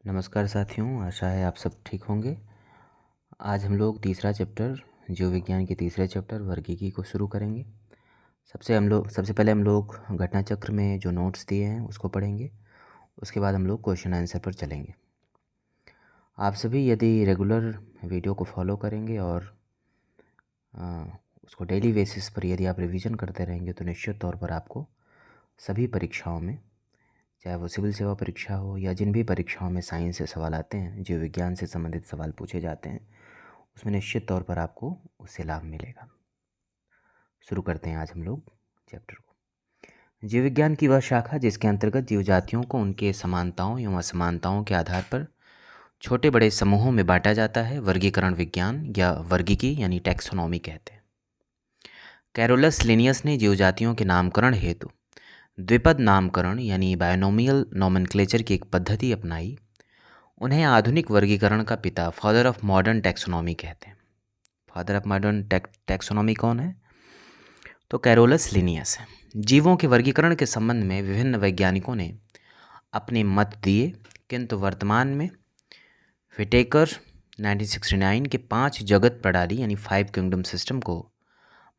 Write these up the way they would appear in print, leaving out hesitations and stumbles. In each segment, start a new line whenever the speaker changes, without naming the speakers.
नमस्कार साथियों, आशा है आप सब ठीक होंगे। आज हम लोग तीसरा चैप्टर जीव विज्ञान के तीसरे चैप्टर वर्गीकी को शुरू करेंगे। सबसे पहले हम लोग घटना चक्र में जो नोट्स दिए हैं उसको पढ़ेंगे। उसके बाद हम लोग क्वेश्चन आंसर पर चलेंगे। आप सभी यदि रेगुलर वीडियो को फॉलो करेंगे और उसको डेली बेसिस पर यदि आप रिवीजन करते रहेंगे तो निश्चित तौर पर आपको सभी परीक्षाओं में, चाहे वो सिविल सेवा परीक्षा हो या जिन भी परीक्षाओं में साइंस से सवाल आते हैं, जीव विज्ञान से संबंधित सवाल पूछे जाते हैं, उसमें निश्चित तौर पर आपको उससे लाभ मिलेगा। शुरू करते हैं आज हम लोग चैप्टर को। जीव विज्ञान की वह शाखा जिसके अंतर्गत जीव जातियों को उनके समानताओं एवं असमानताओं के आधार पर छोटे बड़े समूहों में बांटा जाता है, वर्गीकरण विज्ञान या वर्गीकी यानी टैक्सोनॉमी कहते हैं। कैरोलस लिनियस ने जीव जातियों के नामकरण हेतु द्विपद नामकरण यानी बायोनोमियल नोमेनक्लेचर की एक पद्धति अपनाई। उन्हें आधुनिक वर्गीकरण का पिता, फादर ऑफ मॉडर्न टैक्सोनॉमी कहते हैं। फादर ऑफ मॉडर्न टैक्सोनॉमी कौन है? तो कैरोलस लिनियस है। जीवों के वर्गीकरण के संबंध में विभिन्न वैज्ञानिकों ने अपने मत दिए, किंतु वर्तमान में विटेकर 1969 के 5 जगत प्रणाली यानी 5 किंगडम सिस्टम को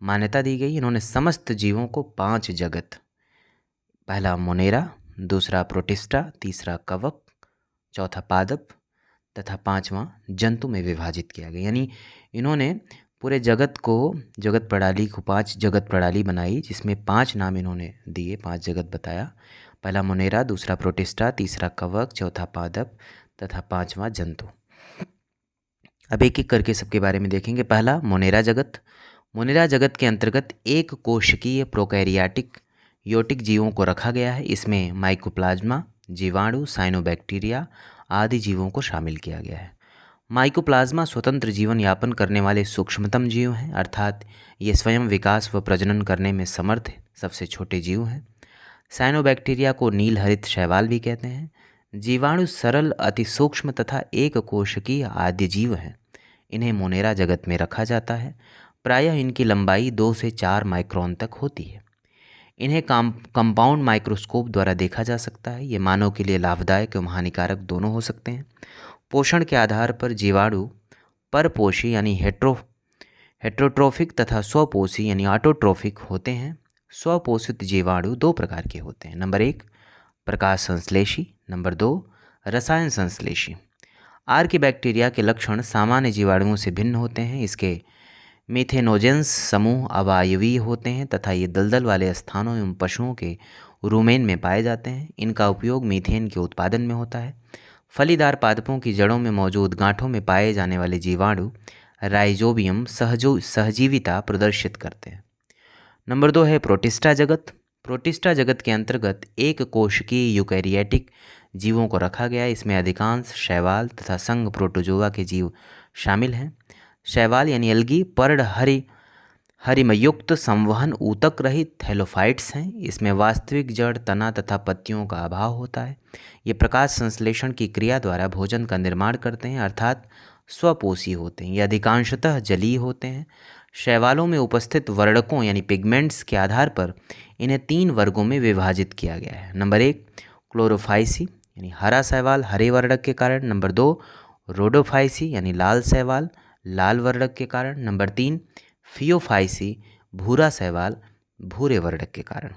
मान्यता दी गई। इन्होंने समस्त जीवों को 5 जगत, पहला मोनेरा, दूसरा प्रोटिस्टा, तीसरा कवक, चौथा पादप तथा पांचवा जंतु में विभाजित किया गया। यानी इन्होंने पूरे जगत प्रणाली को 5 जगत प्रणाली बनाई, जिसमें 5 नाम इन्होंने दिए, 5 जगत बताया। पहला मोनेरा, दूसरा प्रोटिस्टा, तीसरा कवक, चौथा पादप तथा पांचवा जंतु। अब एक एक करके सबके बारे में देखेंगे। पहला मोनेरा जगत। मोनेरा जगत के अंतर्गत एक कोशिकीय प्रोकैरियोटिक योटिक जीवों को रखा गया है। इसमें माइकोप्लाज्मा, जीवाणु, साइनोबैक्टीरिया आदि जीवों को शामिल किया गया है। माइकोप्लाज्मा स्वतंत्र जीवन यापन करने वाले सूक्ष्मतम जीव हैं, अर्थात ये स्वयं विकास व प्रजनन करने में समर्थ सबसे छोटे जीव हैं। साइनोबैक्टीरिया को नील हरित शैवाल भी कहते हैं। जीवाणु सरल, अति सूक्ष्म तथा एक कोशिकीय आद्य जीव हैं। इन्हें मोनेरा जगत में रखा जाता है। प्रायः इनकी लंबाई 2 से 4 माइक्रोन तक होती है। इन्हें कंपाउंड माइक्रोस्कोप द्वारा देखा जा सकता है। ये मानव के लिए लाभदायक एवं हानिकारक दोनों हो सकते हैं। पोषण के आधार पर जीवाणु परपोषी यानी हेट्रोट्रोफिक तथा स्वपोषी यानी ऑटोट्रोफिक होते हैं। स्वपोषित जीवाणु 2 प्रकार के होते हैं। नंबर 1 प्रकाश संश्लेषी, नंबर 2 रसायन संश्लेषी। आर्किबैक्टीरिया के लक्षण सामान्य जीवाणुओं से भिन्न होते हैं। इसके मीथेनोजेंस समूह अवायवीय होते हैं तथा ये दलदल वाले स्थानों एवं पशुओं के रूमेन में पाए जाते हैं। इनका उपयोग मीथेन के उत्पादन में होता है। फलीदार पादपों की जड़ों में मौजूद गांठों में पाए जाने वाले जीवाणु राइजोबियम सहजीविता प्रदर्शित करते हैं। नंबर 2 है प्रोटिस्टा जगत। प्रोटिस्टा जगत के अंतर्गत एक कोशिकीय यूकैरियोटिक जीवों को रखा गया है। इसमें अधिकांश शैवाल तथा संघ प्रोटोजोआ के जीव शामिल हैं। शैवाल यानी एल्गी पर्ड हरिमयुक्त संवहन ऊतक रहित थैलोफाइट्स हैं। इसमें वास्तविक जड़, तना तथा पत्तियों का अभाव होता है। ये प्रकाश संश्लेषण की क्रिया द्वारा भोजन का निर्माण करते हैं, अर्थात स्वपोषी होते हैं। ये अधिकांशतः जलीय होते हैं। शैवालों में उपस्थित वर्णकों यानी पिगमेंट्स के आधार पर इन्हें 3 वर्गों में विभाजित किया गया है। नंबर 1 क्लोरोफाइसी यानी हरा शैवाल हरे वर्णक के कारण। नंबर 2 रोडोफाइसी यानी लाल शैवाल लाल वर्णक के कारण। नंबर 3 फियोफाइसी भूरा शैवाल भूरे वर्णक के कारण।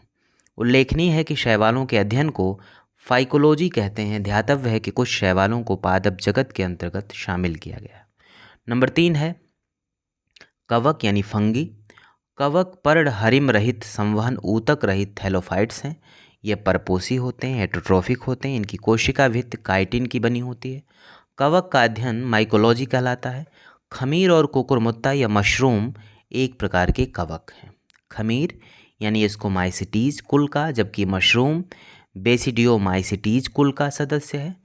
उल्लेखनीय है कि शैवालों के अध्ययन को फाइकोलॉजी कहते हैं। ध्यातव्य है कि कुछ शैवालों को पादप जगत के अंतर्गत शामिल किया गया। नंबर 3 है कवक यानी फंगी। कवक पर्ड हरिम रहित संवहन ऊतक रहित थैलोफाइट्स हैं। ये परपोषी होते हैं, हेटरोट्रोफिक होते हैं। इनकी कोशिका भित्ति काइटिन की बनी होती है। कवक का अध्ययन माइकोलॉजी कहलाता है। खमीर और कुकुरमुत्ता या मशरूम एक प्रकार के कवक हैं। खमीर यानी इसको माइसिटीज कुल का, जबकि मशरूम बेसिडियोमाइसिटीज कुल का सदस्य है।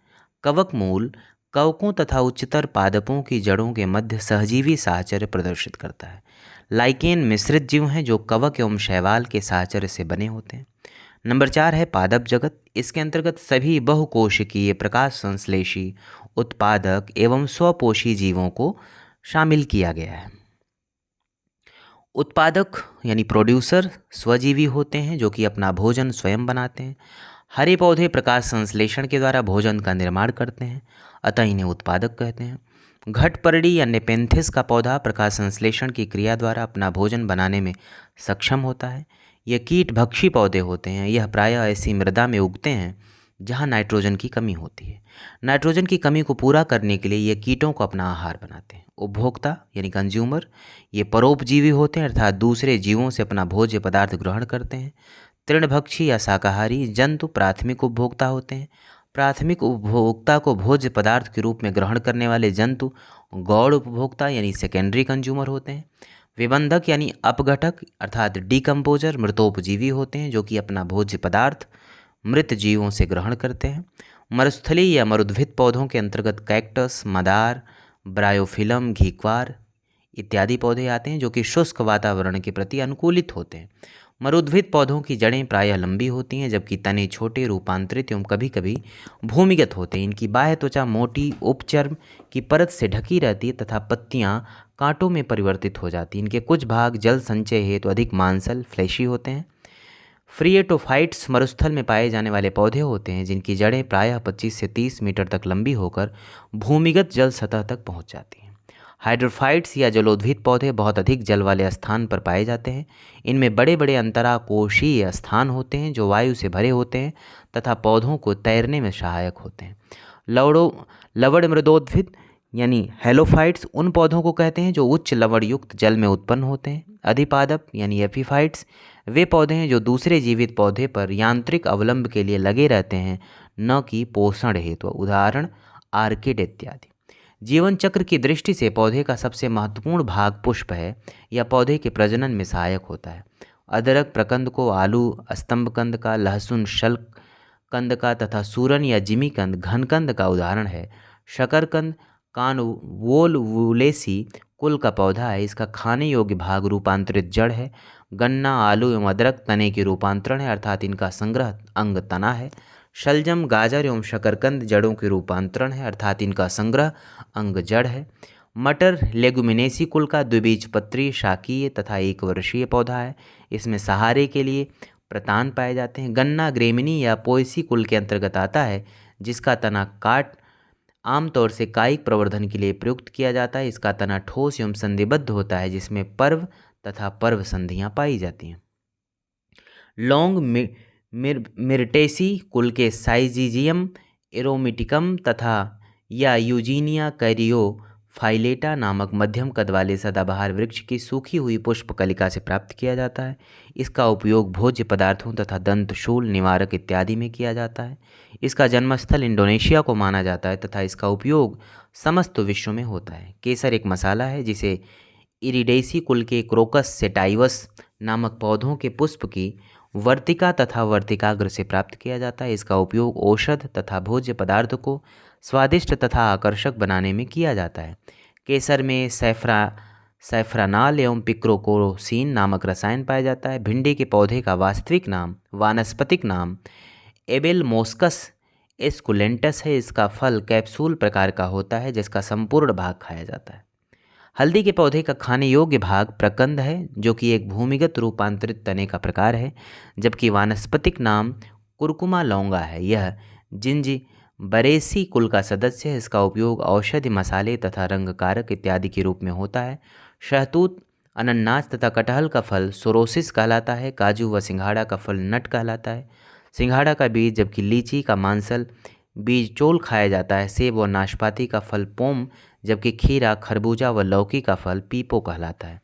कवक मूल कवकों तथा उच्चतर पादपों की जड़ों के मध्य सहजीवी साहचर्य प्रदर्शित करता है। लाइकेन मिश्रित जीव हैं जो कवक एवं शैवाल के साहचर्य से बने होते हैं। नंबर 4 है पादप जगत। इसके अंतर्गत सभी बहुकोशिकीय प्रकाश संश्लेषी उत्पादक एवं स्वपोषी जीवों को शामिल किया गया है। उत्पादक यानी प्रोड्यूसर स्वजीवी होते हैं जो कि अपना भोजन स्वयं बनाते हैं। हरे पौधे प्रकाश संश्लेषण के द्वारा भोजन का निर्माण करते हैं, अतः इन्हें उत्पादक कहते हैं। घटपर्णी या नेपेंथिस का पौधा प्रकाश संश्लेषण की क्रिया द्वारा अपना भोजन बनाने में सक्षम होता है। ये कीट भक्षी पौधे होते हैं। यह प्रायः ऐसी मृदा में उगते हैं जहाँ नाइट्रोजन की कमी होती है। नाइट्रोजन की कमी को पूरा करने के लिए ये कीटों को अपना आहार बनाते हैं। उपभोक्ता यानी कंज्यूमर, ये परोपजीवी होते हैं, अर्थात दूसरे जीवों से अपना भोज्य पदार्थ ग्रहण करते हैं। तृणभक्षी या शाकाहारी जंतु प्राथमिक उपभोक्ता होते हैं। प्राथमिक उपभोक्ता को भोज्य पदार्थ के रूप में ग्रहण करने वाले जंतु गौण उपभोक्ता यानी सेकेंडरी कंज्यूमर होते हैं। विबंधक यानी अपघटक अर्थात डिकम्पोजर मृतोपजीवी होते हैं, जो कि अपना भोज्य पदार्थ मृत जीवों से ग्रहण करते हैं। मरुस्थली या मरुद्भिद पौधों के अंतर्गत कैक्टस, मदार, ब्रायोफिलम, घीक्वार इत्यादि पौधे आते हैं, जो कि शुष्क वातावरण के प्रति अनुकूलित होते हैं। मरुद्भिद पौधों की जड़ें प्रायः लंबी होती हैं, जबकि तने छोटे, रूपांतरित एवं कभी कभी भूमिगत होते हैं। इनकी बाह्य त्वचा मोटी उपचर्म की परत से ढकी रहती है तथा पत्तियां कांटों में परिवर्तित हो जाती हैं। इनके कुछ भाग जल संचय हेतु अधिक मांसल फ्लैशी होते हैं। फ्रिएटोफाइट्स मरुस्थल में पाए जाने वाले पौधे होते हैं, जिनकी जड़ें प्रायः 25 से 30 मीटर तक लंबी होकर भूमिगत जल सतह तक पहुंच जाती हैं। हाइड्रोफाइट्स या जलोद्भिद पौधे बहुत अधिक जल वाले स्थान पर पाए जाते हैं। इनमें बड़े बड़े अंतराकोशीय स्थान होते हैं जो वायु से भरे होते हैं तथा पौधों को तैरने में सहायक होते हैं। लवण मृदोद्भिद यानी हेलोफाइट्स उन पौधों को कहते हैं जो उच्च लवण युक्त जल में उत्पन्न होते हैं। अधिपादप यानी एपीफाइट्स वे पौधे हैं जो दूसरे जीवित पौधे पर यांत्रिक अवलंब के लिए लगे रहते हैं, न कि पोषण हेतु। उदाहरण आर्किड इत्यादि। जीवन चक्र की दृष्टि से पौधे का सबसे महत्वपूर्ण भाग पुष्प है। यह पौधे के प्रजनन में सहायक होता है। अदरक प्रकंद को आलू स्तंभकंद का, लहसुन शल्क कंद का तथा सूरन या जिमीकंद घनकंद का उदाहरण है। शकरकंद कानवोलवुलेसी कुल का पौधा है। इसका खाने योग्य भाग रूपांतरित जड़ है। गन्ना, आलू एवं अदरक तने के रूपांतरण है, अर्थात इनका संग्रह अंग तना है। शलजम, गाजर एवं शकरकंद जड़ों के रूपांतरण है, अर्थात इनका संग्रह अंग जड़ है। मटर लेगुमिनेसी कुल का द्विबीजपत्री शाकीय तथा एक वर्षीय पौधा है। इसमें सहारे के लिए प्रतान पाए जाते हैं। गन्ना ग्रेमिनी या पोएसी कुल के अंतर्गत आता है, जिसका तना काट आमतौर से कायिक प्रवर्धन के लिए प्रयुक्त किया जाता है। इसका तना ठोस एवं संधिबद्ध होता है, जिसमें पर्व तथा पर्व संधियाँ पाई जाती हैं। लौंग मिर्टेसी कुल के साइजिजियम एरोमेटिकम तथा या यूजीनिया कैरियोफाइलेटा नामक मध्यम कद वाले सदाबहार वृक्ष की सूखी हुई पुष्प कलिका से प्राप्त किया जाता है। इसका उपयोग भोज्य पदार्थों तथा दंतशूल निवारक इत्यादि में किया जाता है। इसका जन्मस्थल इंडोनेशिया को माना जाता है तथा इसका उपयोग समस्त विश्व में होता है। केसर एक मसाला है जिसे इरिडेसी कुल के क्रोकस सेटाइवस नामक पौधों के पुष्प की वर्तिका तथा वर्तिकाग्र से प्राप्त किया जाता है। इसका उपयोग औषध तथा भोज्य पदार्थ को स्वादिष्ट तथा आकर्षक बनाने में किया जाता है। केसर में सैफ्रानाल एवं पिक्रोकोरोसिन नामक रसायन पाया जाता है। भिंडी के पौधे का वानस्पतिक नाम एबेलमोस्कस एस्कुलेंटस है। इसका फल कैप्सूल प्रकार का होता है, जिसका संपूर्ण भाग खाया जाता है। हल्दी के पौधे का खाने योग्य भाग प्रकंद है, जो कि एक भूमिगत रूपांतरित तने का प्रकार है, जबकि वानस्पतिक नाम कुरकुमा लौंगा है। यह जिंजीबरेसी कुल का सदस्य है। इसका उपयोग औषधि, मसाले तथा रंगकारक इत्यादि के रूप में होता है। शहतूत, अनन्नास तथा कटहल का फल सोरोसिस कहलाता है। काजू व सिंघाड़ा का फल नट कहलाता है। सिंघाड़ा का बीज, जबकि लीची का मांसल बीज चोल खाया जाता है। सेब व नाशपाती का फल पोम, जबकि खीरा, खरबूजा व लौकी का फल पीपो कहलाता है।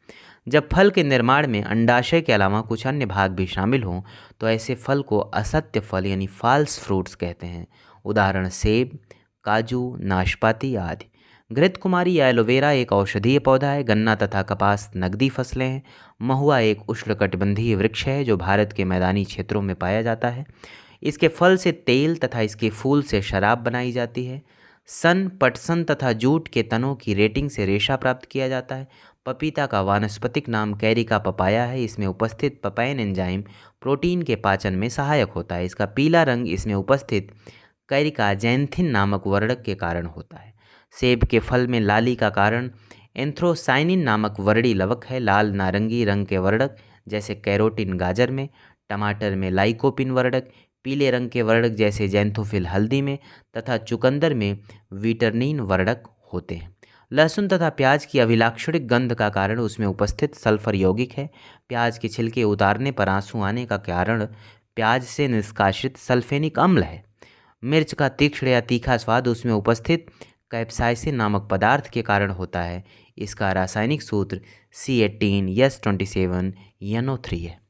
जब फल के निर्माण में अंडाशय के अलावा कुछ अन्य भाग भी शामिल हों तो ऐसे फल को असत्य फल यानी फॉल्स फ्रूट्स कहते हैं। उदाहरण सेब, काजू, नाशपाती आदि। घृतकुमारी या एलोवेरा एक औषधीय पौधा है। गन्ना तथा कपास नकदी फसलें हैं। महुआ एक उष्णकटिबंधीय वृक्ष है जो भारत के मैदानी क्षेत्रों में पाया जाता है। इसके फल से तेल तथा इसके फूल से शराब बनाई जाती है। सन, पटसन तथा जूट के तनों की रेटिंग से रेशा प्राप्त किया जाता है। पपीता का वानस्पतिक नाम कैरिका पपाया है। इसमें उपस्थित पपाइन एंजाइम प्रोटीन के पाचन में सहायक होता है। इसका पीला रंग इसमें उपस्थित कैरिका जैंथिन नामक वर्णक के कारण होता है। सेब के फल में लाली का कारण एंथ्रोसाइनिन नामक वर्णी लवक है। लाल नारंगी रंग के वर्णक जैसे कैरोटीन गाजर में, टमाटर में लाइकोपिन वर्णक, पीले रंग के वर्णक जैसे जैंथोफिल हल्दी में तथा चुकंदर में विटरनिन वर्णक होते हैं। लहसुन तथा प्याज की अभिलाक्षणिक गंध का कारण उसमें उपस्थित सल्फर यौगिक है। प्याज के छिलके उतारने पर आंसू आने का कारण प्याज से निष्कासित सल्फेनिक अम्ल है। मिर्च का तीक्ष्ण या तीखा स्वाद उसमें उपस्थित कैप्साइसिन नामक पदार्थ के कारण होता है। इसका रासायनिक सूत्र C18H27NO3 है।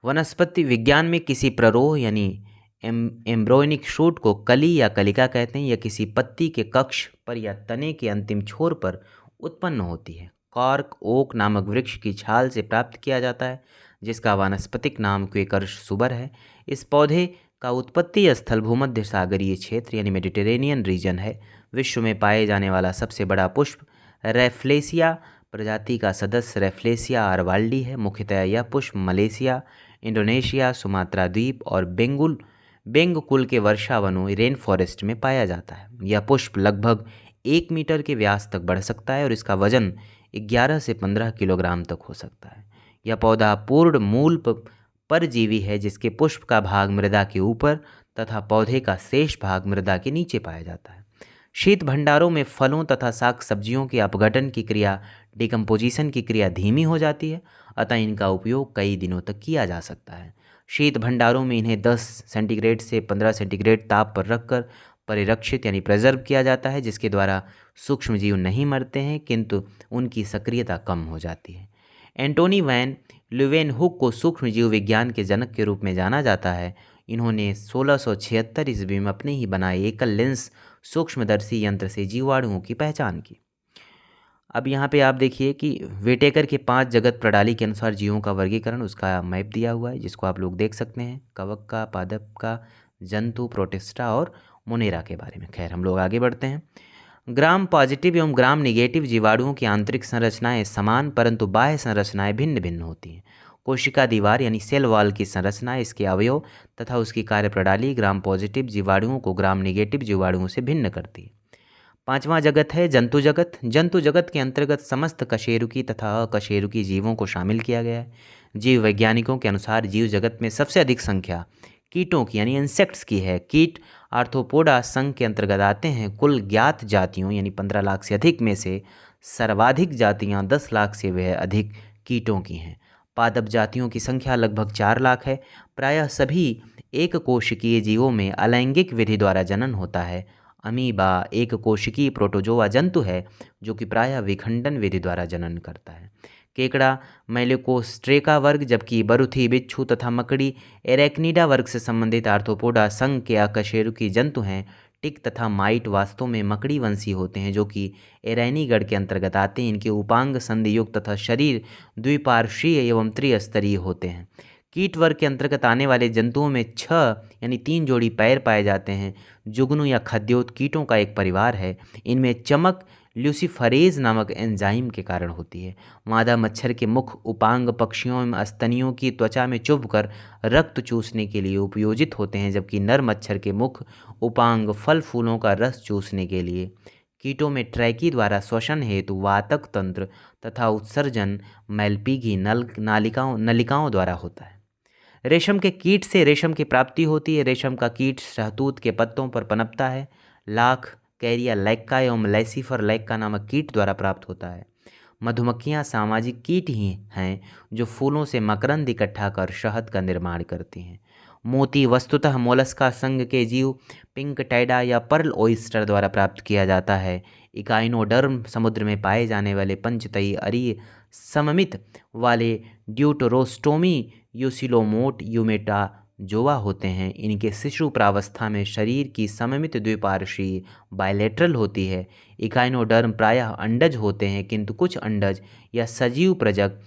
वनस्पति विज्ञान में किसी प्ररोह यानी एम्ब्रोनिक शूट को कली या कलिका कहते हैं। यह किसी पत्ती के कक्ष पर या तने के अंतिम छोर पर उत्पन्न होती है। कॉर्क ओक नामक वृक्ष की छाल से प्राप्त किया जाता है, जिसका वानस्पतिक नाम क्वेकर्स सुबर है। इस पौधे का उत्पत्ति स्थल भूमध्य सागरीय क्षेत्र यानी मेडिटेरेनियन रीजन है। विश्व में पाए जाने वाला सबसे बड़ा पुष्प रेफ्लेसिया प्रजाति का सदस्य रेफ्लेसिया आरवाल्डी है। मुख्यतः यह पुष्प मलेशिया, इंडोनेशिया, सुमात्रा द्वीप और बेंग कुल के वर्षा वनों रेन फॉरेस्ट में पाया जाता है। यह पुष्प लगभग 1 मीटर के व्यास तक बढ़ सकता है और इसका वजन 11 से 15 किलोग्राम तक हो सकता है। यह पौधा पूर्ण मूल परजीवी है, जिसके पुष्प का भाग मृदा के ऊपर तथा पौधे का शेष भाग मृदा के नीचे पाया जाता है। शीत भंडारों में फलों तथा शाक सब्जियों के अपघटन की क्रिया डिकम्पोजिशन की क्रिया धीमी हो जाती है, अतः इनका उपयोग कई दिनों तक किया जा सकता है। शीत भंडारों में इन्हें 10 सेंटीग्रेड से 15 सेंटीग्रेड ताप पर रखकर परिरक्षित यानी प्रिजर्व किया जाता है, जिसके द्वारा सूक्ष्मजीव नहीं मरते हैं किंतु उनकी सक्रियता कम हो जाती है। एंटोनी वैन ल्यूवेनहुक को सूक्ष्मजीव विज्ञान के जनक के रूप में जाना जाता है। इन्होंने 1676 ईस्वी में अपने ही बनाए एकल लेंस सूक्ष्मदर्शी यंत्र से जीवाणुओं की पहचान की। अब यहाँ पे आप देखिए कि वेटेकर के 5 जगत प्रणाली के अनुसार जीवों का वर्गीकरण उसका मैप दिया हुआ है, जिसको आप लोग देख सकते हैं। कवक का, पादप का, जंतु, प्रोटिस्टा और मोनेरा के बारे में। खैर, हम लोग आगे बढ़ते हैं। ग्राम पॉजिटिव एवं ग्राम निगेटिव जीवाणुओं की आंतरिक संरचनाएं समान परंतु बाह्य संरचनाएं भिन्न भिन्न होती हैं। कोशिका दीवार यानी सेल वॉल की संरचना, इसके अवयव तथा उसकी कार्यप्रणाली ग्राम पॉजिटिव जीवाणुओं को ग्राम निगेटिव जीवाणुओं से भिन्न करती है। 5वां जगत है जंतु जगत। जंतु जगत के अंतर्गत समस्त कशेरुकी तथा अकशेरुकी जीवों को शामिल किया गया है। जीव वैज्ञानिकों के अनुसार जीव जगत में सबसे अधिक संख्या कीटों की यानी इंसेक्ट्स की है। कीट आर्थ्रोपोडा संघ के अंतर्गत आते हैं। कुल ज्ञात जातियों यानी 15 लाख से अधिक में से सर्वाधिक जातियां 10 लाख से वह अधिक कीटों की हैं। पादप जातियों की संख्या लगभग 4 लाख है। प्रायः सभी एक कोशिकीय जीवों में अलैंगिक विधि द्वारा जनन होता है। अमीबा एक कोशिकीय प्रोटोजोआ जंतु है जो कि प्रायः विखंडन विधि द्वारा जनन करता है। केकड़ा मेलिकोस्ट्रेका वर्ग, जबकि बरुथी, बिच्छू तथा मकड़ी एरेक्निडा वर्ग से संबंधित आर्थ्रोपोडा संघ के अकशेरुकी जंतु हैं। टिक तथा माइट वास्तव में मकड़ी वंशी होते हैं जो कि एरैनीगढ़ के अंतर्गत आते हैं। इनके उपांग संधियुक्त तथा शरीर द्विपार्श्वीय एवं त्रिस्तरीय होते हैं। कीट वर्ग के अंतर्गत आने वाले जंतुओं में 6 यानी 3 जोड़ी पैर पाए जाते हैं। जुगनू या खद्योत कीटों का एक परिवार है। इनमें चमक ल्यूसीफरेज नामक एंजाइम के कारण होती है। मादा मच्छर के मुख उपांग पक्षियों एवं स्तनियों की त्वचा में चुभकर रक्त चूसने के लिए उपयोजित होते हैं, जबकि नर मच्छर के मुख उपांग फल फूलों का रस चूसने के लिए। कीटों में ट्रैकी द्वारा श्वसन हेतु वातक तंत्र तथा उत्सर्जन मैलपीघी नलिकाओं द्वारा होता है। रेशम के कीट से रेशम की प्राप्ति होती है। रेशम का कीट शहतूत के पत्तों पर पनपता है। लाख कैरिया लैक्का एवं लैसीफर लैक्का नामक कीट द्वारा प्राप्त होता है। मधुमक्खियाँ सामाजिक कीट ही हैं जो फूलों से मकरंद इकट्ठा कर शहद का निर्माण करती हैं। मोती वस्तुतः मोलस्का संघ के जीव पिंक टैडा या पर्ल ओइस्टर द्वारा प्राप्त किया जाता है। इकाइनोडर्म समुद्र में पाए जाने वाले पंचतई अरीय सममित वाले ड्यूटरोस्टोमी यूसिलोमोट यूमेटाजोआ होते हैं। इनके शिशु प्रावस्था में शरीर की सममित द्विपार्श्वीय बायलेटरल होती है। इकाइनोडर्म प्रायः अंडज होते हैं किंतु कुछ अंडज या सजीव प्रजग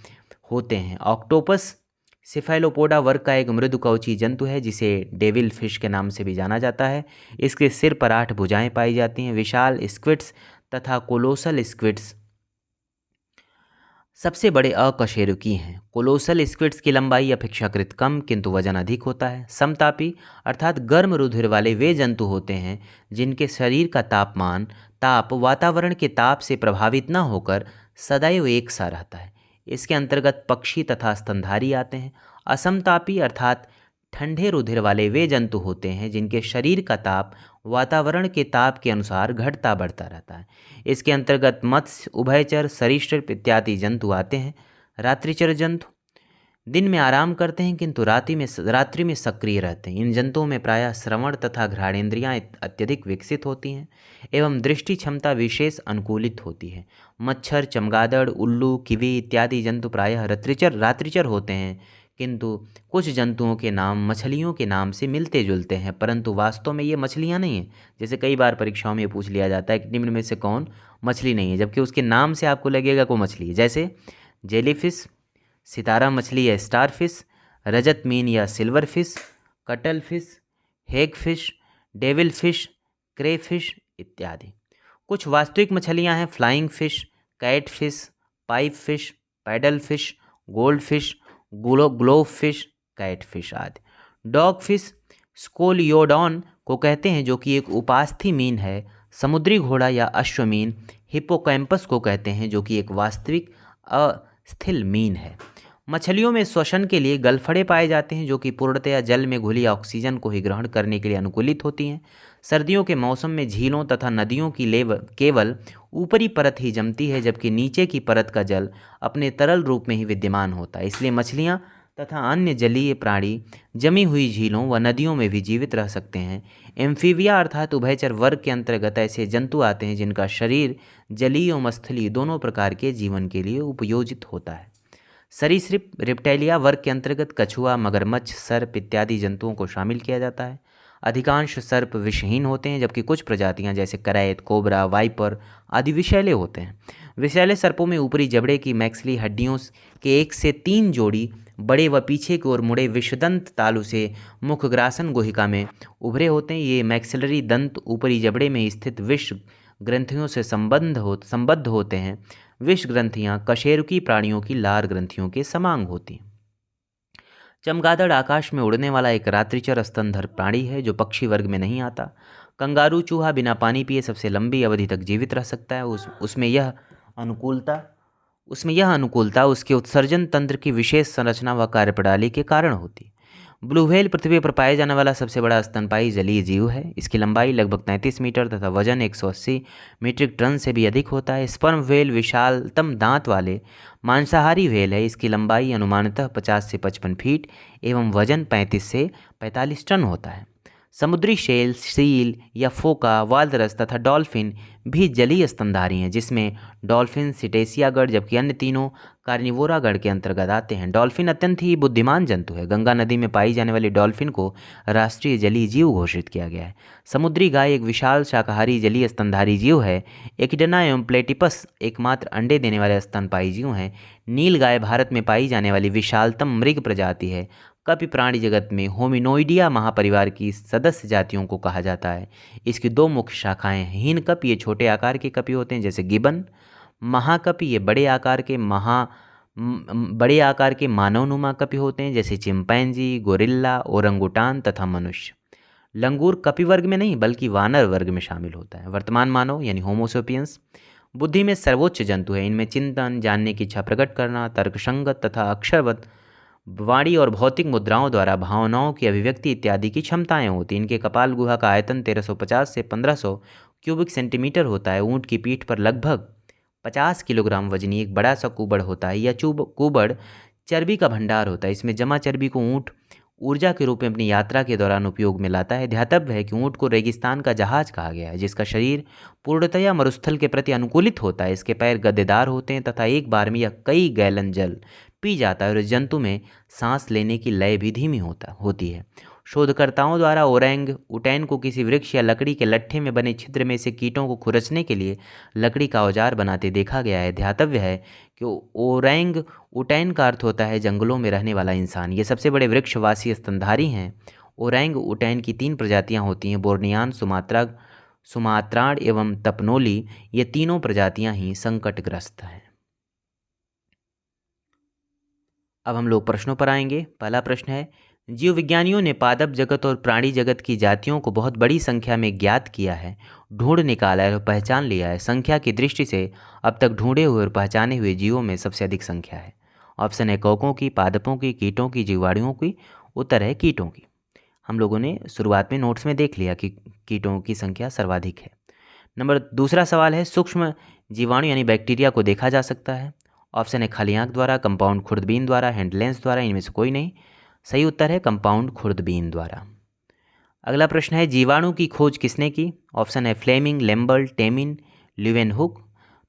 होते हैं। ऑक्टोपस सिफेलोपोडा वर्ग का एक मृदुकवची जंतु है जिसे डेविल फिश के नाम से भी जाना जाता है। इसके सिर पर 8 भुजाएं पाई जाती हैं। विशाल स्क्विड्स तथा कोलोसल स्क्विड्स सबसे बड़े अकशेरुकी हैं। कोलोसल स्क्विड्स की लंबाई अपेक्षाकृत कम किंतु वजन अधिक होता है। समतापी अर्थात गर्म रुधिर वाले वे जंतु होते हैं जिनके शरीर का ताप वातावरण के ताप से प्रभावित न होकर सदैव एक सा रहता है। इसके अंतर्गत पक्षी तथा स्तनधारी आते हैं। असमतापी अर्थात ठंडे रुधिर वाले वे जंतु होते हैं जिनके शरीर का ताप वातावरण के ताप के अनुसार घटता बढ़ता रहता है। इसके अंतर्गत मत्स्य, उभयचर, सरीसृप इत्यादि जंतु आते हैं। रात्रिचर जंतु दिन में आराम करते हैं किंतु रात्रि में सक्रिय रहते हैं। इन जंतुओं में प्रायः श्रवण तथा घ्राणेंद्रियां अत्यधिक विकसित होती हैं एवं दृष्टि क्षमता विशेष अनुकूलित होती है। मच्छर, चमगादड़, उल्लू, किवी इत्यादि जंतु प्रायः रात्रिचर होते हैं किंतु कुछ जंतुओं के नाम मछलियों के नाम से मिलते जुलते हैं, परंतु वास्तव में ये मछलियाँ नहीं हैं। जैसे कई बार परीक्षाओं में पूछ लिया जाता है कि निम्न में से कौन मछली नहीं है, जबकि उसके नाम से आपको लगेगा को मछली है। जैसे जेलीफिश, सितारा मछली या स्टार फिश, रजत मीन या silverfish, cuttlefish, hagfish, devilfish, crayfish इत्यादि। कुछ वास्तविक मछलियां हैं flying fish, catfish, pipefish, paddlefish, goldfish, globefish, catfish आदि। डॉग फिश स्कोलियोडॉन को कहते हैं जो कि एक उपास्थि मीन है। समुद्री घोड़ा या अश्वमीन हिप्पोकैम्पस को कहते हैं जो कि एक वास्तविक अस्थिल मीन है। मछलियों में श्वसन के लिए गलफड़े पाए जाते हैं जो कि पूर्णतया जल में घुली ऑक्सीजन को ही ग्रहण करने के लिए अनुकूलित होती हैं। सर्दियों के मौसम में झीलों तथा नदियों की केवल ऊपरी परत ही जमती है जबकि नीचे की परत का जल अपने तरल रूप में ही विद्यमान होता है। इसलिए मछलियाँ तथा अन्य जलीय प्राणी जमी हुई झीलों व नदियों में भी जीवित रह सकते हैं। एम्फीबिया अर्थात उभयचर वर्ग के अंतर्गत ऐसे जंतु आते हैं जिनका शरीर जलीय एवं स्थलीय दोनों प्रकार के जीवन के लिए उपयोजित होता है। सरीसृप रिप्टाइलिया वर्ग के अंतर्गत कछुआ, मगरमच्छ, सर्प इत्यादि जंतुओं को शामिल किया जाता है। अधिकांश सर्प विषहीन होते हैं जबकि कुछ प्रजातियां जैसे करैत, कोबरा, वाइपर आदि विषैले होते हैं। विषैले सर्पों में ऊपरी जबड़े की मैक्सिली हड्डियों के 1 से 3 जोड़ी बड़े व पीछे की ओर मुड़े विषदंत तालु से मुखग्रासन गुहिका में उभरे होते हैं। ये मैक्सिलरी दंत ऊपरी जबड़े में स्थित विष ग्रंथियों से संबद्ध होते हैं। विष ग्रंथियां कशेरुकी प्राणियों की लार ग्रंथियों के समान होती हैं। चमगादड़ आकाश में उड़ने वाला एक रात्रिचर स्तनधारी प्राणी है जो पक्षी वर्ग में नहीं आता। कंगारू चूहा बिना पानी पिए सबसे लंबी अवधि तक जीवित रह सकता है। उसमें यह अनुकूलता उसके उत्सर्जन तंत्र की विशेष संरचना व कार्यप्रणाली के कारण होती है। ब्लू व्हेल पृथ्वी पर पाए जाने वाला सबसे बड़ा स्तनपायी जलीय जीव है। इसकी लंबाई लगभग 33 मीटर तथा वजन 180 मीट्रिक टन से भी अधिक होता है। स्पर्म व्हेल विशालतम दांत वाले मांसाहारी व्हेल है। इसकी लंबाई अनुमानतः 50 से 55 फीट एवं वजन 35 से 45 टन होता है। समुद्री शेल, सील या फोका, वालरस तथा डॉल्फिन भी जलीय स्तनधारी हैं, जिसमें डॉल्फिन सिटेसिया गण जबकि अन्य तीनों कार्निवोरा गण के अंतर्गत आते हैं। डॉल्फिन अत्यंत ही बुद्धिमान जंतु है। गंगा नदी में पाई जाने वाली डॉल्फिन को राष्ट्रीय जलीय जीव घोषित किया गया है। समुद्री गाय एक विशाल शाकाहारी जलीय स्तनधारी जीव है। एकिडना एवं प्लेटिपस एकमात्र अंडे देने वाले स्तनपायी जीव हैं। नील गाय भारत में पाई जाने वाली विशालतम मृग प्रजाति है। कपि प्राणी जगत में होमिनोइडिया महापरिवार की सदस्य जातियों को कहा जाता है। इसकी 2 मुख्य शाखाएं हैं। हीन कपि ये छोटे आकार के कपि होते हैं जैसे गिबन। महाकपि ये बड़े आकार के मानवनुमा कपि होते हैं जैसे चिंपैंजी, गोरिल्ला, ओरंगुटान तथा मनुष्य। लंगूर कपि वर्ग में नहीं बल्कि वानर वर्ग में शामिल होता है। वर्तमान मानव यानी होमोसेपियंस बुद्धि में सर्वोच्च जंतु है। इनमें चिंतन, जानने की इच्छा प्रकट करना, तर्कसंगत तथा अक्षरवत वाणी और भौतिक मुद्राओं द्वारा भावनाओं की अभिव्यक्ति इत्यादि की क्षमताएं होती हैं। इनके कपाल गुहा का आयतन 1350 से 1500 क्यूबिक सेंटीमीटर होता है। ऊँट की पीठ पर लगभग 50 किलोग्राम वजनी एक बड़ा सा कुबड़ होता है। यह कुबड़ चर्बी का भंडार होता है। इसमें जमा चर्बी को ऊँट ऊर्जा के रूप में अपनी यात्रा के दौरान उपयोग में लाता है। ध्यातव्य है कि ऊँट को रेगिस्तान का जहाज कहा गया है, जिसका शरीर पूर्णतया मरुस्थल के प्रति अनुकूलित होता है। इसके पैर गद्देदार होते हैं तथा एक बार में यह कई गैलन जल पी जाता है और इस जंतु में सांस लेने की लय भी धीमी होती है। शोधकर्ताओं द्वारा ओरैंग उटैन को किसी वृक्ष या लकड़ी के लट्ठे में बने छिद्र में से कीटों को खुरचने के लिए लकड़ी का औजार बनाते देखा गया है। ध्यातव्य है कि ओरैंग उटैन का अर्थ होता है जंगलों में रहने वाला इंसान। ये सबसे बड़े वृक्षवासी स्तनधारी हैं। ओरैंग उटैन की 3 प्रजातियां होती हैं, बोर्नियान, सुमात्राण एवं तपनोली। ये तीनों प्रजातियां ही संकटग्रस्त हैं। अब हम लोग प्रश्नों पर आएंगे। पहला प्रश्न है, जीव विज्ञानियों ने पादप जगत और प्राणी जगत की जातियों को बहुत बड़ी संख्या में ज्ञात किया है, ढूंढ निकाला है और पहचान लिया है। संख्या की दृष्टि से अब तक ढूंढे हुए और पहचाने हुए जीवों में सबसे अधिक संख्या है। ऑप्शन है कवकों की, पादपों की, कीटों की, जीवाणुओं की, उत्तर है कीटों की। हम लोगों ने शुरुआत में नोट्स में देख लिया कि कीटों की संख्या सर्वाधिक है। दूसरा सवाल है, सूक्ष्म जीवाणु यानी बैक्टीरिया को देखा जा सकता है। ऑप्शन है खाली आंख द्वारा, कंपाउंड खुर्दबीन द्वारा, हैंड लेंस द्वारा, इनमें से कोई नहीं। सही उत्तर है कंपाउंड खुर्दबीन द्वारा। अगला प्रश्न है, जीवाणु की खोज किसने की? ऑप्शन है फ्लेमिंग, लेम्बल, टेमिन, ल्यूवेनहुक।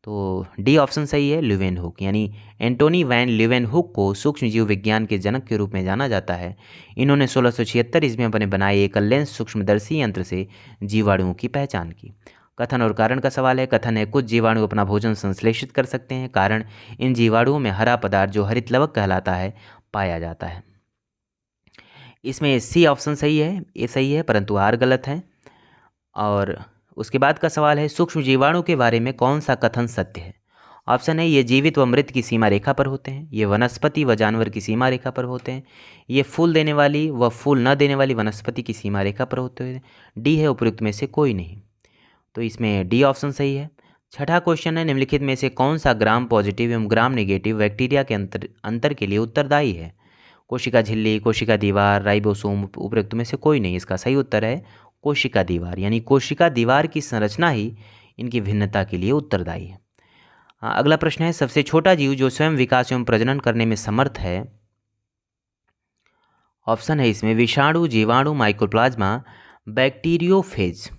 तो डी ऑप्शन सही है, ल्यूवेनहुक, यानी एंटोनी वैन ल्यूवेनहुक को सूक्ष्म जीव विज्ञान के जनक के रूप में जाना जाता है। इन्होंने 1676 ईस्वी में अपने बनाए एकल लेंस सूक्ष्मदर्शी यंत्र से जीवाणुओं की पहचान की। कथन और कारण का सवाल है। कथन है, कुछ जीवाणु अपना भोजन संश्लेषित कर सकते हैं। कारण, इन जीवाणुओं में हरा पदार्थ जो हरित लवक कहलाता है पाया जाता है। इसमें सी ऑप्शन सही है, ये सही है, परंतु आर गलत है। और उसके बाद का सवाल है, सूक्ष्म जीवाणु के बारे में कौन सा कथन सत्य है? ऑप्शन है, ये जीवित व मृत की सीमा रेखा पर होते हैं, ये वनस्पति व जानवर की सीमा रेखा पर होते हैं, ये फूल देने वाली व फूल न देने वाली वनस्पति की सीमा रेखा पर होते हैं। डी है उपयुक्त में से कोई नहीं, तो इसमें डी ऑप्शन सही है। छठा क्वेश्चन है, निम्नलिखित में से कौन सा ग्राम पॉजिटिव एवं ग्राम नेगेटिव बैक्टीरिया के अंतर के लिए उत्तरदायी है? कोशिका झिल्ली, कोशिका दीवार, राइबोसोम, उपयुक्त में से कोई नहीं। इसका सही उत्तर है कोशिका दीवार, यानी कोशिका दीवार की संरचना ही इनकी भिन्नता के लिए उत्तरदायी है। अगला प्रश्न है, सबसे छोटा जीव जो स्वयं विकास एवं प्रजनन करने में समर्थ है? ऑप्शन है इसमें विषाणु, जीवाणु, माइकोप्लाज्मा, बैक्टीरियोफेज।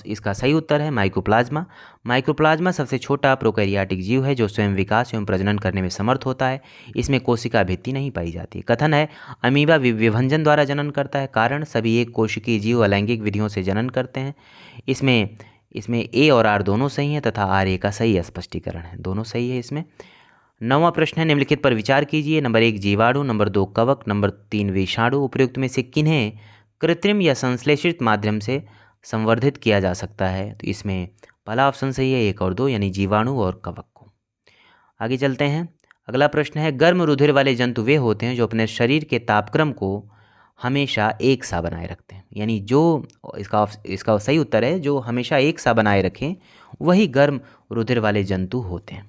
इसका सही उत्तर है माइकोप्लाज्मा। माइकोप्लाज्मा सबसे छोटा प्रोकैरियोटिक जीव है जो स्वयं विकास एवं प्रजनन करने में समर्थ होता है। इसमें कोशिका भित्ति नहीं पाई जाती। कथन है, अमीबा विभंजन द्वारा जनन करता है। कारण, सभी एक कोशिकीय जीव अलैंगिक विधियों से जनन करते हैं। इसमें ए और आर दोनों सही हैं तथा आर ए का सही स्पष्टीकरण है, दोनों सही है इसमें। 9वां प्रश्न है, निम्नलिखित पर विचार कीजिए। नंबर 1 जीवाणु, नंबर 2 कवक, नंबर 3 विषाणु। उपयुक्त में से किन्हें कृत्रिम या संश्लेषित माध्यम से संवर्धित किया जा सकता है? तो इसमें पहला ऑप्शन सही है 1 और 2, यानी जीवाणु और कवक को। आगे चलते हैं। अगला प्रश्न है, गर्म रुधिर वाले जंतु वे होते हैं जो अपने शरीर के तापक्रम को हमेशा एक सा बनाए रखते हैं, यानी जो इसका सही उत्तर है जो हमेशा एक सा बनाए रखें वही गर्म रुधिर वाले जंतु होते हैं।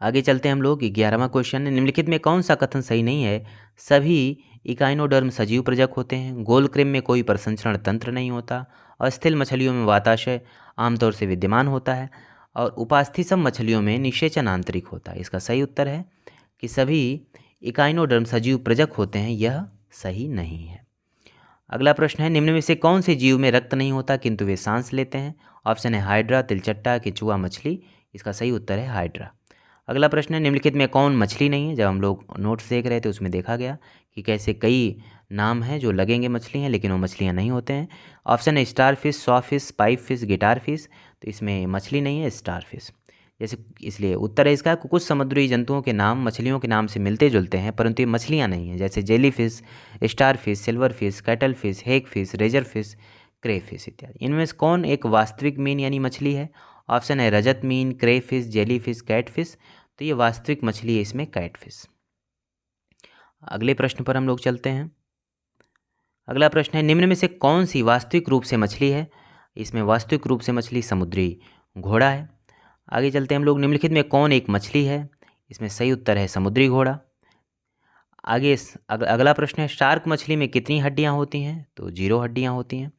आगे चलते हैं हम लोग। 11वां क्वेश्चन है, निम्नलिखित में कौन सा कथन सही नहीं है? सभी इकाइनोडर्म सजीव प्रजक होते हैं। गोलक्रिम में कोई प्रसंचरण तंत्र नहीं होता। अस्थिल मछलियों में वाताशय आमतौर से विद्यमान होता है और उपास्थिसम मछलियों में निषेचन आंतरिक होता है। इसका सही उत्तर है कि सभी इकाइनोडर्म सजीव प्रजक होते हैं, यह सही नहीं है। अगला प्रश्न है, निम्न में से कौन से जीव में रक्त नहीं होता किंतु वे सांस लेते हैं? ऑप्शन है हाइड्रा, तिलचट्टा, केंचुआ मछली। इसका सही उत्तर है हाइड्रा। अगला प्रश्न है, निम्नलिखित में कौन मछली नहीं है? जब हम लोग नोट्स देख रहे थे उसमें देखा गया कि कैसे कई नाम हैं जो लगेंगे मछली हैं लेकिन वो मछलियाँ नहीं होते हैं। ऑप्शन है star fish, saw fish, pipe fish, guitar fish. तो इसमें मछली नहीं है, स्टार फिश। जैसे इसलिए उत्तर है इसका, कुछ समुद्री जंतुओं के नाम मछलियों के नाम से मिलते जुलते हैं परंतु ये मछलियाँ नहीं हैं, जैसे jellyfish, starfish, silverfish, cuttlefish, hagfish, razorfish, crayfish इत्यादि। इनमें से कौन एक वास्तविक मीन यानी मछली है? ऑप्शन है रजत मीन, crayfish, jellyfish, catfish. तो ये वास्तविक मछली है इसमें कैट फिश। अगले प्रश्न पर हम लोग चलते हैं। अगला प्रश्न है, निम्न में से कौन सी वास्तविक रूप से मछली है? इसमें वास्तविक रूप से मछली समुद्री घोड़ा है। आगे चलते हैं हम लोग। निम्नलिखित में कौन एक मछली है? इसमें सही उत्तर है समुद्री घोड़ा। आगे अगला प्रश्न है, शार्क मछली में कितनी हड्डियां होती हैं? तो 0 हड्डियां होती हैं।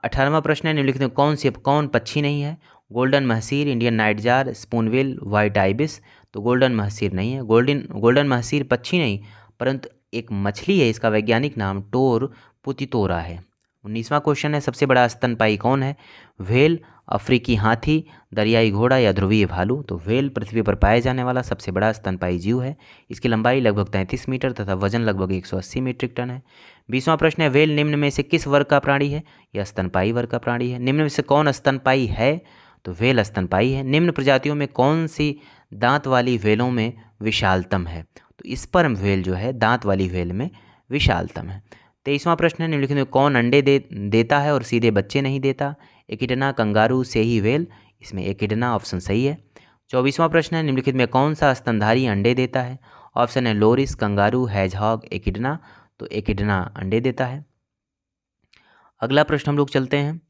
18वां प्रश्न है, निम्नलिखित में कौन पक्षी नहीं है? Golden mahseer, Indian nightjar, spoonbill, white ibis. तो गोल्डन महसीर नहीं है। गोल्डन महसीर पक्षी नहीं परंतु एक मछली है, इसका वैज्ञानिक नाम टोर पुतितोरा है। 19वां क्वेश्चन है, सबसे बड़ा स्तनपायी कौन है? व्हेल, अफ्रीकी हाथी, दरियाई घोड़ा या ध्रुवीय भालू। तो व्हेल पृथ्वी पर पाया जाने वाला सबसे बड़ा स्तनपायी जीव है। इसकी लंबाई लगभग 33 मीटर तथा वजन लगभग 180 मीट्रिक टन है। 20वां प्रश्न है, व्हेल निम्न में से किस वर्ग का प्राणी है? यह स्तनपायी वर्ग का प्राणी है। निम्न में से कौन स्तनपायी है? तो व्हेल स्तनपायी है। निम्न प्रजातियों में कौन सी दांत वाली व्हेलों में विशालतम है? तो स्पर्म व्हेल जो है दांत वाली व्हेल में विशालतम है। 23वां प्रश्न है, निम्नलिखित में कौन अंडे देता है और सीधे बच्चे नहीं देता? एकिडना, कंगारू, सेही व्हेल। इसमें एकिडना ऑप्शन सही है। 24वां प्रश्न है, निम्नलिखित में कौन सा स्तनधारी अंडे देता है? ऑप्शन है लोरिस, कंगारू, हैजहॉग, एकिडना। तो एकिडना अंडे देता है। अगला प्रश्न हम लोग चलते हैं।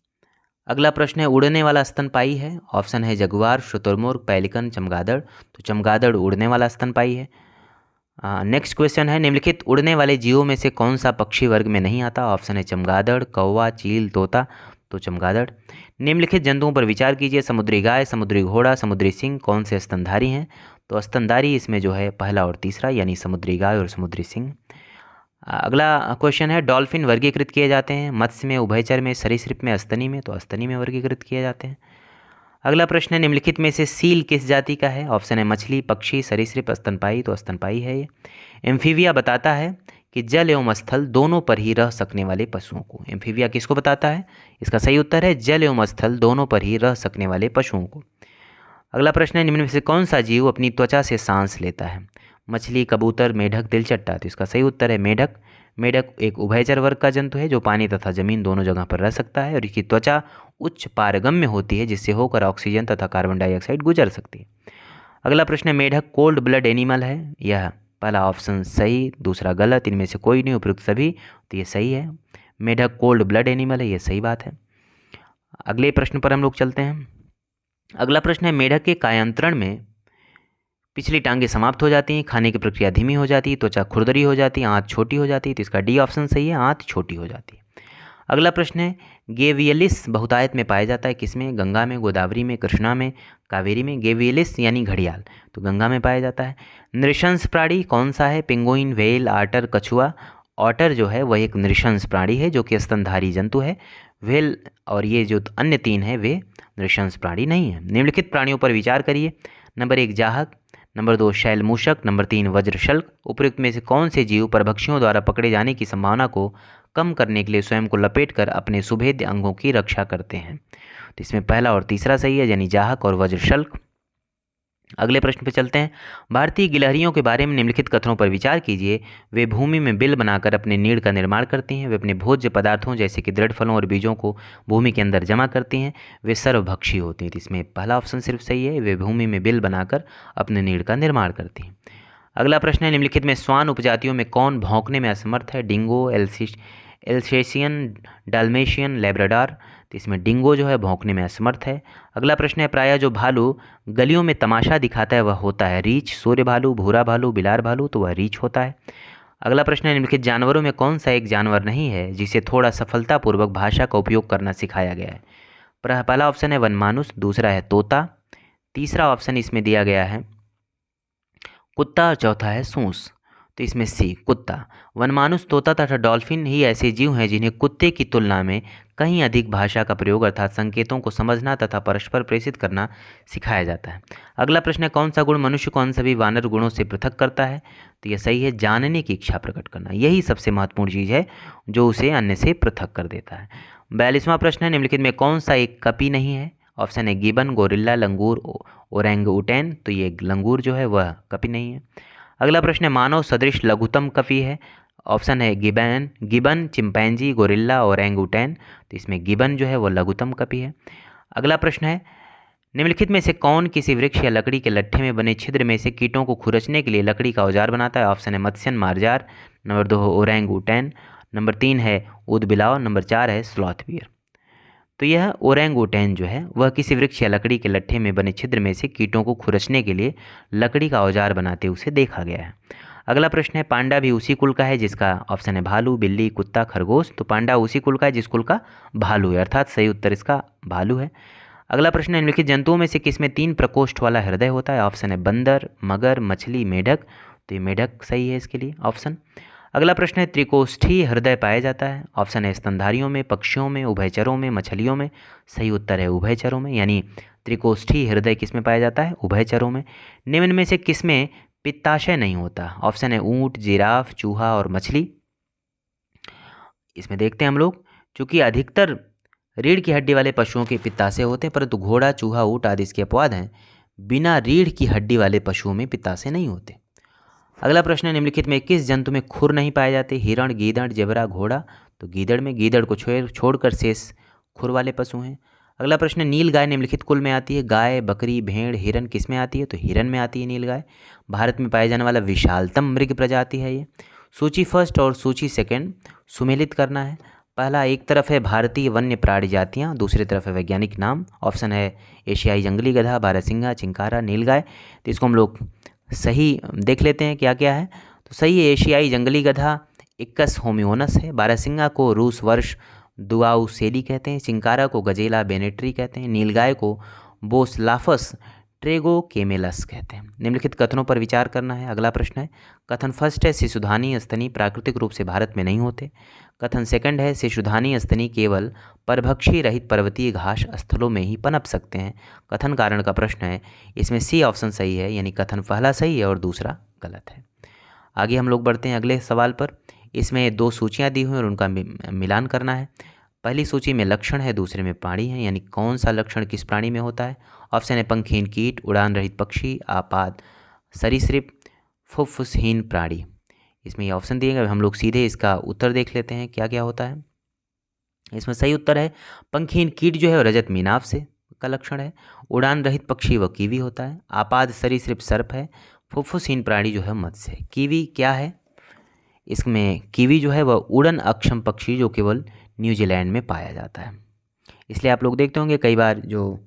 अगला प्रश्न है, उड़ने वाला स्तनपायी है? ऑप्शन है जगुआर, शुतुरमुर्ग, पेलिकन, चमगादड़। तो चमगादड़ उड़ने वाला स्तनपायी है। नेक्स्ट क्वेश्चन है, निम्नलिखित उड़ने वाले जीवों में से कौन सा पक्षी वर्ग में नहीं आता? ऑप्शन है चमगादड़, कौवा, चील, तोता। तो चमगादड़। निम्नलिखित जंतुओं पर विचार कीजिए, समुद्री गाय, समुद्री घोड़ा, समुद्री सिंह कौन से स्तनधारी हैं? तो स्तनधारी इसमें जो है पहला और तीसरा, यानी समुद्री गाय और समुद्री सिंह। अगला क्वेश्चन है, डॉल्फिन वर्गीकृत किए जाते हैं मत्स्य में, उभयचर में, सरीसृप में, स्तनी में? तो स्तनी में वर्गीकृत किए जाते हैं। अगला प्रश्न है, निम्नलिखित में से सील किस जाति का है? ऑप्शन है मछली, पक्षी, सरीसृप, स्तनपाई। तो स्तनपाई है ये। एम्फीबिया बताता है कि जल एवं स्थल दोनों पर ही रह सकने वाले पशुओं को। एम्फीबिया किसको बताता है? इसका सही उत्तर है जल एवं स्थल दोनों पर ही रह सकने वाले पशुओं को। अगला प्रश्न है, निम्न में से कौन सा जीव अपनी त्वचा से सांस लेता है? मछली, कबूतर, मेढक, तिलचट्टा। तो इसका सही उत्तर है मेढक। मेढक एक उभयचर वर्ग का जंतु है जो पानी तथा जमीन दोनों जगह पर रह सकता है और इसकी त्वचा उच्च पारगम्य होती है जिससे होकर ऑक्सीजन तथा कार्बन डाइऑक्साइड गुजर सकती है। अगला प्रश्न है, मेढक कोल्ड ब्लड एनिमल है? यह पहला ऑप्शन सही, दूसरा गलत, इनमें से कोई नहीं, उपयुक्त सभी। तो ये सही है, मेढक कोल्ड ब्लड एनिमल है, ये सही बात है। अगले प्रश्न पर हम लोग चलते हैं। अगला प्रश्न है, मेढक के कायांतरण में पिछली टांगें समाप्त हो जाती हैं, खाने की प्रक्रिया धीमी हो जाती है, त्वचा खुरदरी हो जाती है, आंत छोटी हो जाती है। तो इसका डी ऑप्शन सही है, आंत छोटी हो जाती है। अगला प्रश्न है, गेवियलिस बहुतायत में पाया जाता है किसमें? गंगा में, गोदावरी में, कृष्णा में, कावेरी में? गेवियलिस यानी घड़ियाल, तो गंगा में पाया जाता है। नृशंस प्राणी कौन सा है? पेंगुइन, व्हेल, ऑटर, कछुआ। ऑटर जो है वह एक नृशंस प्राणी है जो कि स्तनधारी जंतु है। व्हेल और ये जो अन्य तीन है वे नृशंस प्राणी नहीं है। निम्नलिखित प्राणियों पर विचार करिए। नंबर 1 जाहक, नंबर 2 शैलमूषक, नंबर 3 वज्रशल्क। उपयुक्त में से कौन से जीव परभक्षियों द्वारा पकड़े जाने की संभावना को कम करने के लिए स्वयं को लपेटकर अपने सुभेद्य अंगों की रक्षा करते हैं? तो इसमें पहला और तीसरा सही है, यानी जाहक और वज्रशल्क। अगले प्रश्न पर चलते हैं। भारतीय गिलहरियों के बारे में निम्नलिखित कथनों पर विचार कीजिए। वे भूमि में बिल बनाकर अपने नीड़ का निर्माण करती हैं। वे अपने भोज्य पदार्थों जैसे कि दृढ़ फलों और बीजों को भूमि के अंदर जमा करती हैं। वे सर्वभक्षी होती हैं। तो इसमें पहला ऑप्शन सिर्फ सही है, वे भूमि में बिल बनाकर अपने नीड़ का निर्माण करती हैं। अगला प्रश्न है, निम्नलिखित में श्वान उपजातियों में कौन भौंकने में असमर्थ है? Dingo, Alsatian, Dalmatian, Labrador. तो इसमें डिंगो जो है भौंकने में असमर्थ है। अगला प्रश्न है, प्रायः जो भालू गलियों में तमाशा दिखाता है वह होता है रीछ, सूर्य भालू, भूरा भालू, बिलार भालू। तो वह रीछ होता है। अगला प्रश्न है, निम्नलिखित जानवरों में कौन सा एक जानवर नहीं है जिसे थोड़ा सफलतापूर्वक भाषा का उपयोग करना सिखाया गया है? पहला ऑप्शन है वनमानुष, दूसरा है तोता, तीसरा ऑप्शन इसमें दिया गया है कुत्ता और चौथा है सूंस। तो इसमें सी कुत्ता। वनमानुष, तोता तथा डॉल्फिन ही ऐसे जीव हैं जिन्हें कुत्ते की तुलना में कहीं अधिक भाषा का प्रयोग अर्थात संकेतों को समझना तथा परस्पर प्रेषित करना सिखाया जाता है। अगला प्रश्न है, कौन सा गुण मनुष्य को अन्य सभी वानर गुणों से पृथक करता है? तो यह सही है, जानने की इच्छा प्रकट करना। यही सबसे महत्वपूर्ण चीज़ है जो उसे अन्य से पृथक कर देता है। 42वां प्रश्न है, निम्नलिखित में कौन सा एक कपी नहीं है? ऑप्शन है गिबन, गोरिल्ला, लंगूर, ओरंगुटैन। तो ये लंगूर जो है वह कपी नहीं है। अगला प्रश्न है, मानव सदृश लघुतम कपी है? ऑप्शन है गिबन, चिंपैंजी, गोरिल्ला, ओरंगुटैन। तो इसमें गिबन जो है वह लघुतम कपी है। अगला प्रश्न है, निम्नलिखित में से कौन किसी वृक्ष या लकड़ी के लट्ठे में बने छिद्र में से कीटों को खुरचने के लिए लकड़ी का औजार बनाता है? ऑप्शन है मत्स्यन, मार्जार, नंबर 2 ओरंगुटैन, नंबर 3 है ऊदबिलाव, नंबर 4 है स्लॉथ बियर। तो यह ओरंगुटैन जो है वह किसी वृक्ष या लकड़ी के लट्ठे में बने छिद्र में से कीटों को खुरचने के लिए लकड़ी का औजार बनाते उसे देखा गया है। अगला प्रश्न है, पांडा भी उसी कुल का है जिसका? ऑप्शन है भालू, बिल्ली, कुत्ता, खरगोश। तो पांडा उसी कुल का है जिस कुल का भालू है, अर्थात सही उत्तर इसका भालू है। अगला प्रश्न है, निम्नलिखित जंतुओं में से किसमें 3 प्रकोष्ठ वाला हृदय होता है? ऑप्शन है बंदर, मगर, मछली, मेढक। तो ये मेढक सही है इसके लिए ऑप्शन। अगला प्रश्न है, त्रिकोष्ठीय हृदय पाया जाता है? ऑप्शन है स्तनधारियों में, पक्षियों में, उभयचरों में, मछलियों में। सही उत्तर है उभयचरों में, यानी त्रिकोष्ठीय हृदय किसमें पाया जाता है? उभयचरों में। निम्न में से किसमें पित्ताशय नहीं होता? ऑप्शन है ऊंट, जिराफ, चूहा और मछली। इसमें देखते हैं हम लोग, चूंकि अधिकतर रीढ़ की हड्डी वाले पशुओं के पित्ताशय होते हैं परंतु घोड़ा, चूहा, ऊंट आदि इसके अपवाद हैं। बिना रीढ़ की हड्डी वाले पशुओं में पित्ताशय नहीं होते। अगला प्रश्न है, निम्नलिखित में किस जंतु में खुर नहीं पाए जाते? हिरण, गीदड़, जेबरा, घोड़ा। तो गीदड़ में, गीदड़ को छोड़कर शेष खुर वाले पशु हैं। अगला प्रश्न है, नील गाय निम्नलिखित कुल में आती है? गाय, बकरी, भेड़, हिरन किस में आती है? तो हिरन में आती है नील गाय। भारत में पाया जाने वाला विशालतम मृग प्रजाति है ये। सूची फर्स्ट और सूची सेकेंड सुमेलित करना है। पहला, एक तरफ है भारतीय वन्य प्राणी जातियाँ, दूसरी तरफ है वैज्ञानिक नाम। ऑप्शन है एशियाई जंगली गधा, बारहसिंगा, चिंकारा, नीलगाय। तो इसको हम लोग सही देख लेते हैं क्या क्या है। तो सही है एशियाई जंगली गधा इक्कस होमियोनस है। बारहसिंगा को रूस वर्ष दुआउसेली कहते हैं। चिंकारा को गजेला बेनेट्री कहते हैं। नीलगाय को बोसलाफस ट्रेगोकेमेलस कहते हैं। निम्नलिखित कथनों पर विचार करना है। अगला प्रश्न है, कथन फर्स्ट है शिशुधानी स्तनी प्राकृतिक रूप से भारत में नहीं होते। कथन सेकंड है शिशुधानी स्तनी केवल परभक्षी रहित पर्वतीय घास स्थलों में ही पनप सकते हैं। कथन कारण का प्रश्न है, इसमें सी ऑप्शन सही है, यानी कथन पहला सही है और दूसरा गलत है। आगे हम लोग बढ़ते हैं अगले सवाल पर। इसमें दो सूचियाँ दी हुई हैं और उनका मिलान करना है। पहली सूची में लक्षण है, दूसरे में प्राणी है, यानी कौन सा लक्षण किस प्राणी में होता है। ऑप्शन है पंखहीन कीट, उड़ान रहित पक्षी, आपात सरीसृप, फुफ्फुसहीन प्राणी। इसमें ये ऑप्शन दिए गए, हम लोग सीधे इसका उत्तर देख लेते हैं क्या क्या होता है। इसमें सही उत्तर है पंखहीन कीट जो है रजत मीनाव से का लक्षण है। उड़ान रहित पक्षी वह कीवी होता है। आपात सरीसृप सर्प है। फुफ्फुसहीन प्राणी जो है मत्स्य है। कीवी क्या है, इसमें कीवी जो है वह उड़न अक्षम पक्षी जो केवल न्यूजीलैंड में पाया जाता है। इसलिए आप लोग देखते होंगे कई बार जो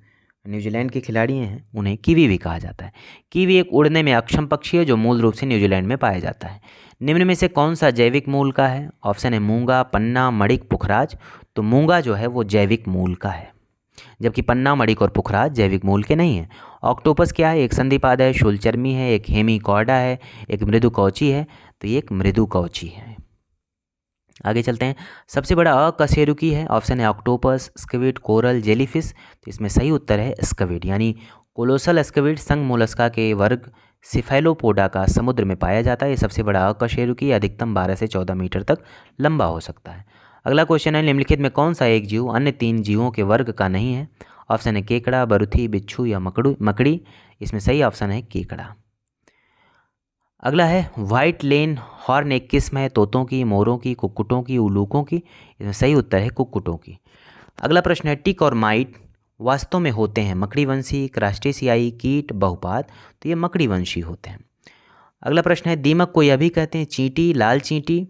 न्यूजीलैंड के खिलाड़ी हैं उन्हें कीवी भी कहा जाता है। कीवी एक उड़ने में अक्षम पक्षी है जो मूल रूप से न्यूजीलैंड में पाया जाता है। निम्न में से कौन सा जैविक मूल का है। ऑप्शन है मूंगा, पन्ना, मणिक, पुखराज। तो मूंगा जो है वो जैविक मूल का है, जबकि पन्ना, मणिक और पुखराज जैविक मूल के नहीं हैं। ऑक्टोपस क्या है, एक संधिपाद है, शूलचर्मी है, एक हेमीकॉर्डा है, एक मृदु कवची है। तो ये एक मृदु कवची है। आगे चलते हैं। सबसे बड़ा अकशेरुकी है। ऑप्शन है ऑक्टोपस, स्क्विड, कोरल, जेलीफिश। तो इसमें सही उत्तर है स्क्विड, यानी कोलोसल स्क्विड संघ मोलस्का के वर्ग सिफेलोपोडा का समुद्र में पाया जाता है। ये सबसे बड़ा अकशेरुकी, अधिकतम 12 से 14 मीटर तक लंबा हो सकता है। अगला क्वेश्चन है, निम्नलिखित में कौन सा एक जीव अन्य 3 जीवों के वर्ग का नहीं है। ऑप्शन है केकड़ा, बरुथी, बिच्छू या मकड़ी। इसमें सही ऑप्शन है केकड़ा। अगला है व्हाइट लेन हॉर्न एक किस्म है तोतों की, मोरों की, कुक्कुटों की, उल्लूकों की। इसमें सही उत्तर है कुक्कुटों की। अगला प्रश्न है टिक और माइट वास्तव में होते हैं मकड़ीवंशी, क्रस्टेशियाई, कीट, बहुपात। तो ये मकड़ीवंशी होते हैं। अगला प्रश्न है दीमक को यह भी कहते हैं चींटी, लाल चींटी,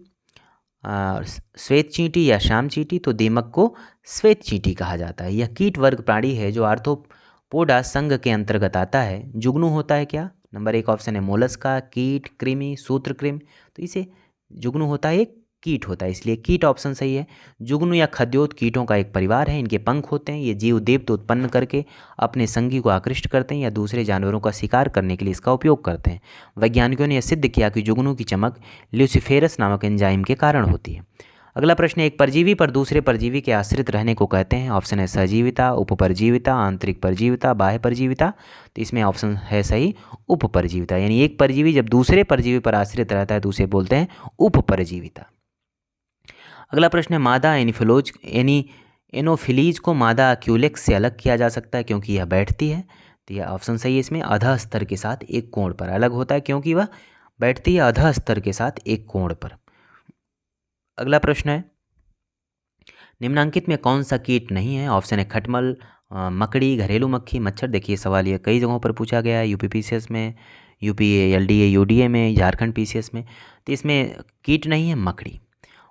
श्वेत चींटी या शाम चींटी। तो दीमक को श्वेत चींटी कहा जाता है। यह कीट वर्ग प्राणी है जो आर्थ्रोपोडा संघ के अंतर्गत आता है। जुगनू होता है क्या। नंबर 1 ऑप्शन है मोलस्का, कीट, कृमि, सूत्रकृमि। तो इसे जुगनू होता है, एक कीट होता है, इसलिए कीट ऑप्शन सही है। जुगनू या खद्योत कीटों का एक परिवार है। इनके पंख होते हैं। ये जीव देवत उत्पन्न करके अपने संगी को आकृष्ट करते हैं या दूसरे जानवरों का शिकार करने के लिए इसका उपयोग करते हैं। वैज्ञानिकों ने यह सिद्ध किया कि जुगनू की चमक ल्यूसिफेरस नामक एंजाइम के कारण होती है। अगला प्रश्न है एक परजीवी पर दूसरे परजीवी के आश्रित रहने को कहते हैं। ऑप्शन है सजीविता, उपपरजीविता, आंतरिक परजीविता, बाह्य परजीविता। तो इसमें ऑप्शन है सही उपपरजीविता, यानी एक परजीवी जब दूसरे परजीवी पर आश्रित रहता है तो उसे बोलते हैं उपपरजीविता। अगला प्रश्न है मादा एनोफिलीज को मादा क्यूलेक्स से अलग किया जा सकता है क्योंकि यह बैठती है। तो यह ऑप्शन सही है। इसमें अधः स्तर के साथ एक कोण पर अलग होता है क्योंकि वह बैठती है अधः स्तर के साथ एक कोण पर। अगला प्रश्न है निम्नांकित में कौन सा कीट नहीं है। ऑप्शन है खटमल, मकड़ी, घरेलू मक्खी, मच्छर। देखिए सवाल ये कई जगहों पर पूछा गया है, यूपी पीसीएस में, यूपी एलडीए यूडीए में, झारखंड पीसीएस में। तो इसमें कीट नहीं है मकड़ी।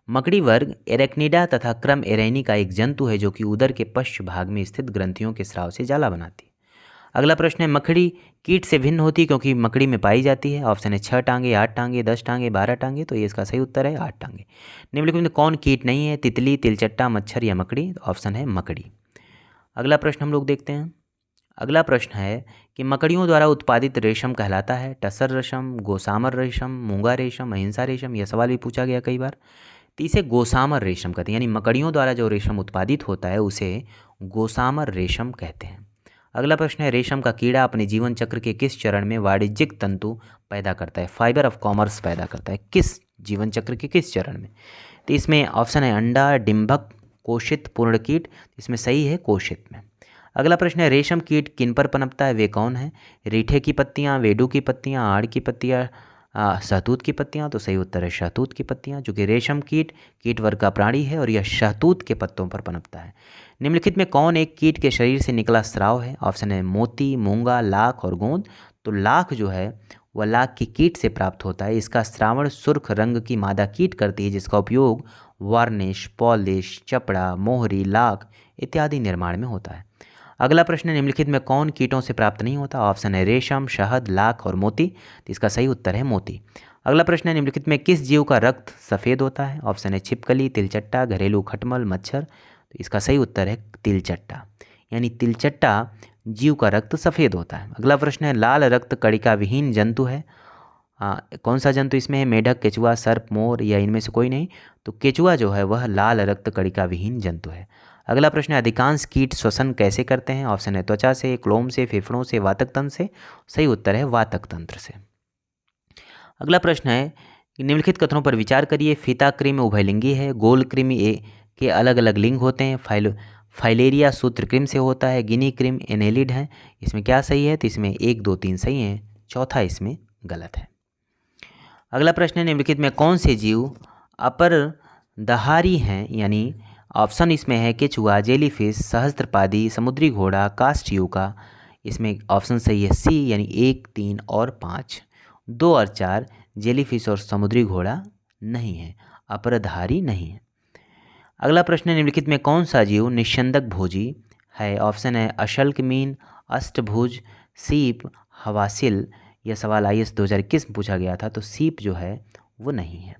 मकड़ी वर्ग एरेक्निडा तथा क्रम एरेनी का एक जंतु है जो कि उदर के पश्च भाग में स्थित ग्रंथियों के स्राव से जाला बनाती है। अगला प्रश्न है मकड़ी कीट से भिन्न होती है क्योंकि मकड़ी में पाई जाती है। ऑप्शन है 6 टांगे, 8 टांगे, 10 टांगे, 12 टांगे। तो ये इसका सही उत्तर है 8 टांगे। निम्नलिखित में कौन कीट नहीं है। तितली, तिलचट्टा, मच्छर या मकड़ी। ऑप्शन है मकड़ी। अगला प्रश्न हम लोग देखते हैं। अगला प्रश्न है कि मकड़ियों द्वारा उत्पादित रेशम कहलाता है टसर रेशम, गोसामर रेशम, मूंगा रेशम, अहिंसा रेशम। यह सवाल भी पूछा गया कई बार। तो इसे गोसामर रेशम कहते हैं, यानी मकड़ियों द्वारा जो रेशम उत्पादित होता है उसे गोसामर रेशम कहते हैं। अगला प्रश्न है रेशम का कीड़ा अपने जीवन चक्र के किस चरण में वाणिज्यिक तंतु पैदा करता है, फाइबर ऑफ कॉमर्स पैदा करता है, किस जीवन चक्र के किस चरण में। तो इसमें ऑप्शन है अंडा, डिंभक, कोशित, पूर्णकीट। इसमें सही है कोशित में। अगला प्रश्न है रेशम कीट किन पर पनपता है, वे कौन है। रीठे की पत्तियां, वेडू की पत्तियां, आड़ की पत्तियां, शहतूत की पत्तियां। तो सही उत्तर है शहतूत की पत्तियां, जो कि रेशम कीट वर्ग का प्राणी है और यह शहतूत के पत्तों पर पनपता है। निम्नलिखित में कौन एक कीट के शरीर से निकला स्राव है। ऑप्शन है मोती, मूंगा, लाख और गोंद। तो लाख जो है वह लाख की कीट से प्राप्त होता है। इसका स्रावण सुर्ख रंग की मादा कीट करती है जिसका उपयोग वार्निश, पॉलिश, चपड़ा, मोहरी, लाख इत्यादि निर्माण में होता है। अगला प्रश्न है निम्नलिखित में कौन कीटों से प्राप्त नहीं होता। ऑप्शन है रेशम, शहद, लाख और मोती। तो इसका सही उत्तर है मोती। अगला प्रश्न है, निम्नलिखित में किस जीव का रक्त सफ़ेद होता है? ऑप्शन है छिपकली, तिलचट्टा, घरेलू खटमल, मच्छर। तो इसका सही उत्तर है तिलचट्टा, यानी तिलचट्टा जीव का रक्त सफ़ेद होता है। अगला प्रश्न है, लाल रक्त कणिका विहीन जंतु है। कौन सा जंतु इसमें है? मेढक, केचुआ, सर्प, मोर या इनमें से कोई नहीं? तो केचुआ जो है वह लाल रक्त कणिका विहीन जंतु है। अगला प्रश्न है, अधिकांश कीट श्वसन कैसे करते हैं? ऑप्शन है त्वचा से, क्लोम से, फेफड़ों से, वातक तंत्र से। सही उत्तर है वातक तंत्र से। अगला प्रश्न है कि निम्नलिखित कथनों पर विचार करिए। फीता कृमि उभयलिंगी है, गोल कृमि के अलग अलग लिंग होते हैं, फाइलेरिया सूत्र कृमि से होता है, गिनी कृमि एनेलिड है। इसमें क्या सही है? तो इसमें 1, 2, 3 सही है, चौथा इसमें गलत है। अगला प्रश्न है, निम्नलिखित में कौन से जीव अपर दहारी हैं? यानी ऑप्शन इसमें है केचुआ, जेलीफिश, सहस्त्रपादी, समुद्री घोड़ा, काष्ठयुका। इसमें ऑप्शन सही है सी, यानी 1, 3 और 5। 2 और 4 जेलीफिश और समुद्री घोड़ा नहीं है, अपरधारी नहीं है। अगला प्रश्न है, निम्नलिखित में कौन सा जीव निस्यंदक भोजी है? ऑप्शन है अशल्क मीन, अष्टभुज, सीप, हवासिल। यह सवाल IAS 2021 में पूछा गया था, तो सीप जो है वो नहीं है।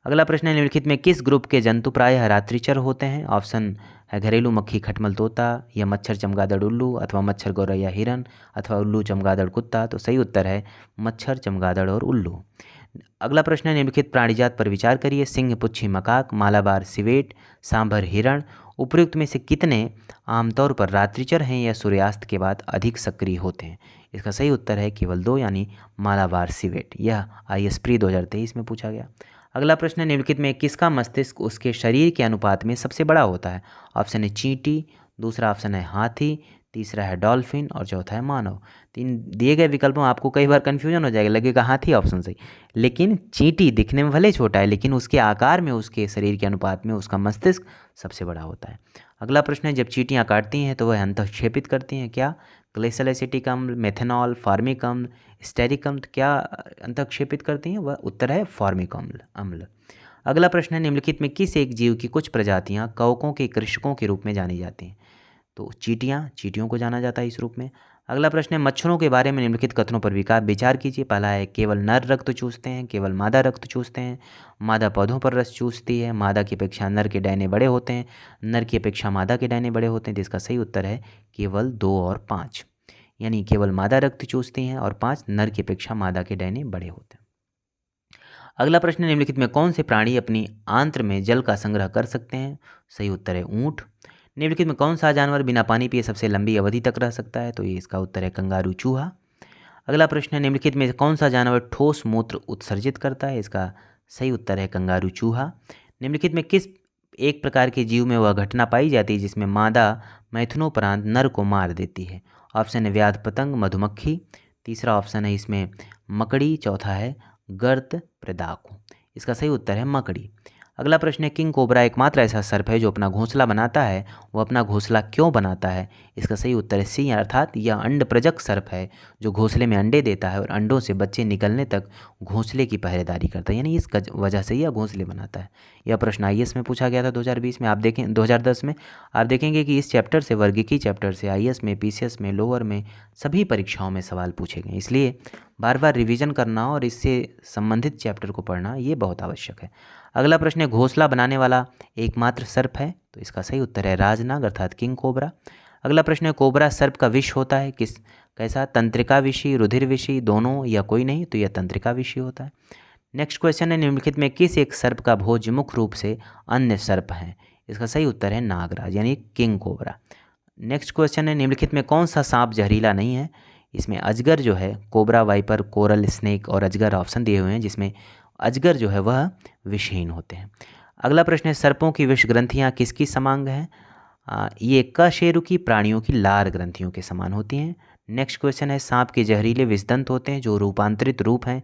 अगला प्रश्न है, निम्नलिखित में किस ग्रुप के जंतु प्रायः रात्रिचर होते हैं? ऑप्शन है घरेलू मक्खी खटमल तोता, या मच्छर चमगादड़ उल्लू, अथवा मच्छर गौरैया हिरन, अथवा उल्लू चमगादड़ कुत्ता। तो सही उत्तर है मच्छर चमगादड़ और उल्लू। अगला प्रश्न है, निम्नलिखित प्राणीजात पर विचार करिए। सिंह, पुच्छी मकाक, मालाबार सिवेट, सांभर हिरण। उपयुक्त में से कितने आमतौर पर रात्रिचर हैं या सूर्यास्त के बाद अधिक सक्रिय होते हैं? इसका सही उत्तर है केवल 2, यानी मालाबार सिवेट। यह IAS प्री 2023 में पूछा गया। अगला प्रश्न है, निम्नलिखित में किसका मस्तिष्क उसके शरीर के अनुपात में सबसे बड़ा होता है? ऑप्शन है चींटी, दूसरा ऑप्शन है हाथी, तीसरा है डॉल्फिन और चौथा है मानव। तीन दिए गए विकल्पों में आपको कई बार कन्फ्यूजन हो जाएगा, लगेगा हाथी ऑप्शन सही, लेकिन चींटी दिखने में भले छोटा है लेकिन उसके आकार में, उसके शरीर के अनुपात में उसका मस्तिष्क सबसे बड़ा होता है। अगला प्रश्न है, जब चींटियाँ काटती हैं तो वह अंतःक्षेपित करती हैं क्या? ग्लेशियल एसिटिक अम्ल, मेथेनॉल, फार्मिक अम्ल, स्टेरिक अम्ल। क्या अंतःक्षेपित करती हैं? वह उत्तर है फार्मिक अम्ल। अगला प्रश्न है, निम्नलिखित में किस एक जीव की कुछ प्रजातियां कवकों के कृषकों के रूप में जानी जाती हैं? तो चींटियों को जाना जाता है इस रूप में। अगला प्रश्न है, मच्छरों के बारे में निम्नलिखित कथनों पर विचार कीजिए। पहला है, केवल नर रक्त चूसते हैं, केवल मादा रक्त चूसते हैं, मादा पौधों पर रस चूसती है, मादा की अपेक्षा नर के डैने बड़े होते हैं, नर की अपेक्षा मादा के डैने बड़े होते हैं। जिसका सही उत्तर है केवल 2 और 5, यानी केवल मादा रक्त चूसती हैं और 5 नर की अपेक्षा मादा के डैने बड़े होते हैं। अगला प्रश्न, निम्नलिखित में कौन से प्राणी अपनी आंत्र में जल का संग्रह कर सकते हैं? सही उत्तर है ऊंट। निम्नलिखित में कौन सा जानवर बिना पानी पिए सबसे लंबी अवधि तक रह सकता है? तो ये इसका उत्तर है कंगारू चूहा। अगला प्रश्न है, निम्नलिखित में कौन सा जानवर ठोस मूत्र उत्सर्जित करता है? इसका सही उत्तर है कंगारू चूहा। निम्नलिखित में किस एक प्रकार के जीव में वह घटना पाई जाती है जिसमें मादा मैथुनोपरांत नर को मार देती है? ऑप्शन है व्याध पतंग, मधुमक्खी, तीसरा ऑप्शन है इसमें मकड़ी, चौथा है गर्त प्रदाकु। इसका सही उत्तर है मकड़ी। अगला प्रश्न है, किंग कोबरा एकमात्र ऐसा सर्प है जो अपना घोंसला बनाता है, वो अपना घोंसला क्यों बनाता है? इसका सही उत्तर है सी, अर्थात यह अंड प्रजक सर्प है जो घोंसले में अंडे देता है और अंडों से बच्चे निकलने तक घोंसले की पहरेदारी करता है, यानी इस वजह से यह घोंसले बनाता है। यह प्रश्न IAS में पूछा गया था 2020 में, आप देखें 2010 में। आप देखेंगे कि इस चैप्टर से, वर्गीकी चैप्टर से IAS में, PCS में, लोअर में सभी परीक्षाओं में सवाल पूछे गए, इसलिए बार बार रिवीजन करना और इससे संबंधित चैप्टर को पढ़ना ये बहुत आवश्यक है। अगला प्रश्न है, घोंसला बनाने वाला एकमात्र सर्प है? तो इसका सही उत्तर है राजनाग अर्थात किंग कोबरा। अगला प्रश्न है, कोबरा सर्प का विष होता है कैसा? तंत्रिका विषी, रुधिर विषी, दोनों या कोई नहीं? तो यह तंत्रिका विषी होता है। नेक्स्ट क्वेश्चन है, निम्नलिखित में किस एक सर्प का भोज मुख्य रूप से अन्य सर्प है? इसका सही उत्तर है नागराज, यानी किंग कोबरा। नेक्स्ट क्वेश्चन है, निम्नलिखित में कौन सा सांप जहरीला नहीं है? इसमें अजगर जो है, कोबरा, वाइपर, कोरल स्नेक और अजगर ऑप्शन दिए हुए हैं, जिसमें अजगर जो है वह विषहीन होते हैं। अगला प्रश्न है, सर्पों की विष ग्रंथियाँ किसकी समांग हैं? ये कशेरुकी प्राणियों की लार ग्रंथियों के समान होती हैं। नेक्स्ट क्वेश्चन है, सांप के जहरीले विषदंत होते हैं जो रूपांतरित रूप हैं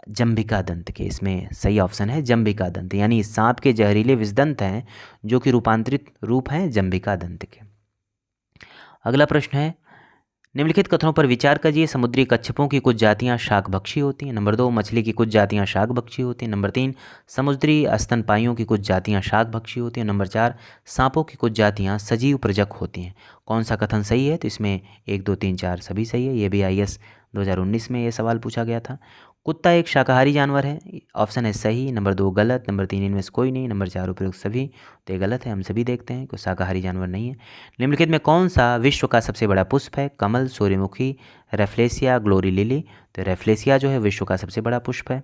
जंभिका दंत के। इसमें सही ऑप्शन है जंभिका दंत, यानी सांप के जहरीले विषदंत हैं जो कि रूपांतरित रूप हैं जंभिका दंत के। अगला प्रश्न है, निम्नलिखित कथनों पर विचार कीजिए। समुद्री कच्छपों की कुछ जातियां शाकभक्षी होती हैं। नंबर 2, मछली की कुछ जातियां शाकभक्षी होती हैं। नंबर 3, समुद्री स्तनपाइयों की कुछ जातियां शाकभक्षी होती हैं। नंबर 4, सांपों की कुछ जातियां सजीव प्रजक होती हैं। कौन सा कथन सही है? तो इसमें 1, 2, 3, 4 सभी सही है। ये भी IAS 2019 में ये सवाल पूछा गया था। कुत्ता एक शाकाहारी जानवर है। ऑप्शन है सही, नंबर 2 गलत, नंबर 3 इनमें से कोई नहीं, नंबर 4 उपयुक्त सभी। तो ये गलत है, हम सभी देखते हैं कि शाकाहारी जानवर नहीं है। निम्नलिखित में कौन सा विश्व का सबसे बड़ा पुष्प है? कमल, सूर्यमुखी, रेफ्लेसिया, ग्लोरी लिली। तो रेफ्लेसिया जो है विश्व का सबसे बड़ा पुष्प है।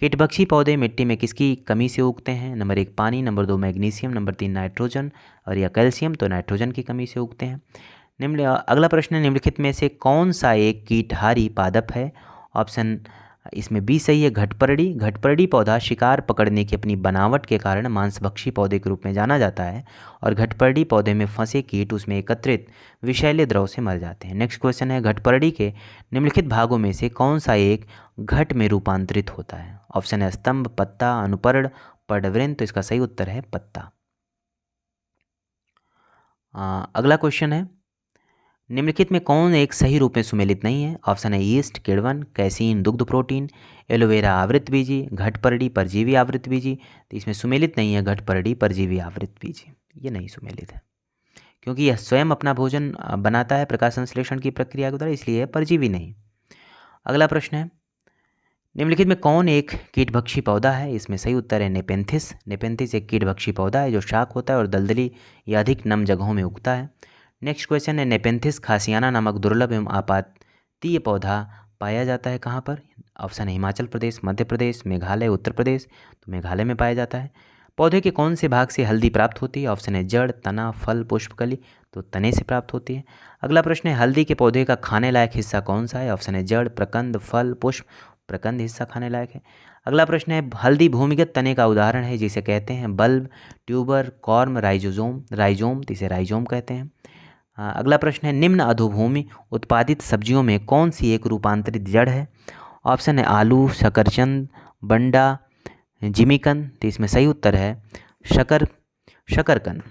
कीटभक्षी पौधे मिट्टी में किसकी कमी से उगते हैं? नंबर 1 पानी, नंबर 2 मैग्नीशियम, नंबर 3 नाइट्रोजन और या कैल्शियम। तो नाइट्रोजन की कमी से उगते हैं। अगला प्रश्न है, निम्नलिखित में से कौन सा एक कीटहारी पादप है? ऑप्शन इसमें बी सही है, घटपरडी। घटपरडी पौधा शिकार पकड़ने की अपनी बनावट के कारण मांसभक्षी पौधे के रूप में जाना जाता है और घटपरडी पौधे में फंसे कीट उसमें एकत्रित विषैले द्रव से मर जाते हैं। नेक्स्ट क्वेश्चन है, घटपरडी के निम्नलिखित भागों में से कौन सा एक घट में रूपांतरित होता है? ऑप्शन है स्तंभ, पत्ता, अनुपर्ण, पर्णवृंत। तो इसका सही उत्तर है पत्ता। अगला क्वेश्चन है, निम्नलिखित में कौन एक सही रूप में सुमेलित नहीं है? ऑप्शन है ईस्ट, किण्वन, कैसीन, दुग्ध प्रोटीन, एलोवेरा आवृत बीजी, घटपरडी परजीवी आवृत बीजी। तो इसमें सुमेलित नहीं है घटपरडी परजीवी आवृत बीजी, ये नहीं सुमेलित है क्योंकि यह स्वयं अपना भोजन बनाता है प्रकाश संश्लेषण की प्रक्रिया के द्वारा, इसलिए परजीवी नहीं। अगला प्रश्न है, निम्नलिखित में कौन एक कीटभक्षी पौधा है? इसमें सही उत्तर है नेपेंथिस। नेपेंथिस एक कीटभक्षी पौधा है जो शाक होता है और दलदली या अधिक नम जगहों में उगता है। नेक्स्ट क्वेश्चन है, नेपेंथिस खासियाना नामक दुर्लभ एवं आपातीय पौधा पाया जाता है कहाँ पर? ऑप्शन है हिमाचल प्रदेश, मध्य प्रदेश, मेघालय, उत्तर प्रदेश। तो मेघालय में पाया जाता है। पौधे के कौन से भाग से हल्दी प्राप्त होती है? ऑप्शन है जड़, तना, फल, पुष्पकली। तो तने से प्राप्त होती है। अगला प्रश्न है, हल्दी के पौधे का खाने लायक हिस्सा कौन सा है? ऑप्शन है जड़, प्रकंद, फल, पुष्प। प्रकंद हिस्सा खाने लायक है। अगला प्रश्न है, हल्दी भूमिगत तने का उदाहरण है जिसे कहते हैं bulb, tuber, corm, rhizome. Rhizome, तो इसे राइजोम कहते हैं। अगला प्रश्न है, निम्न अधोभूमि उत्पादित सब्जियों में कौन सी एक रूपांतरित जड़ है? ऑप्शन है आलू, शकरचंद, बंडा, जिमीकंद। तो इसमें सही उत्तर है शकरकंद।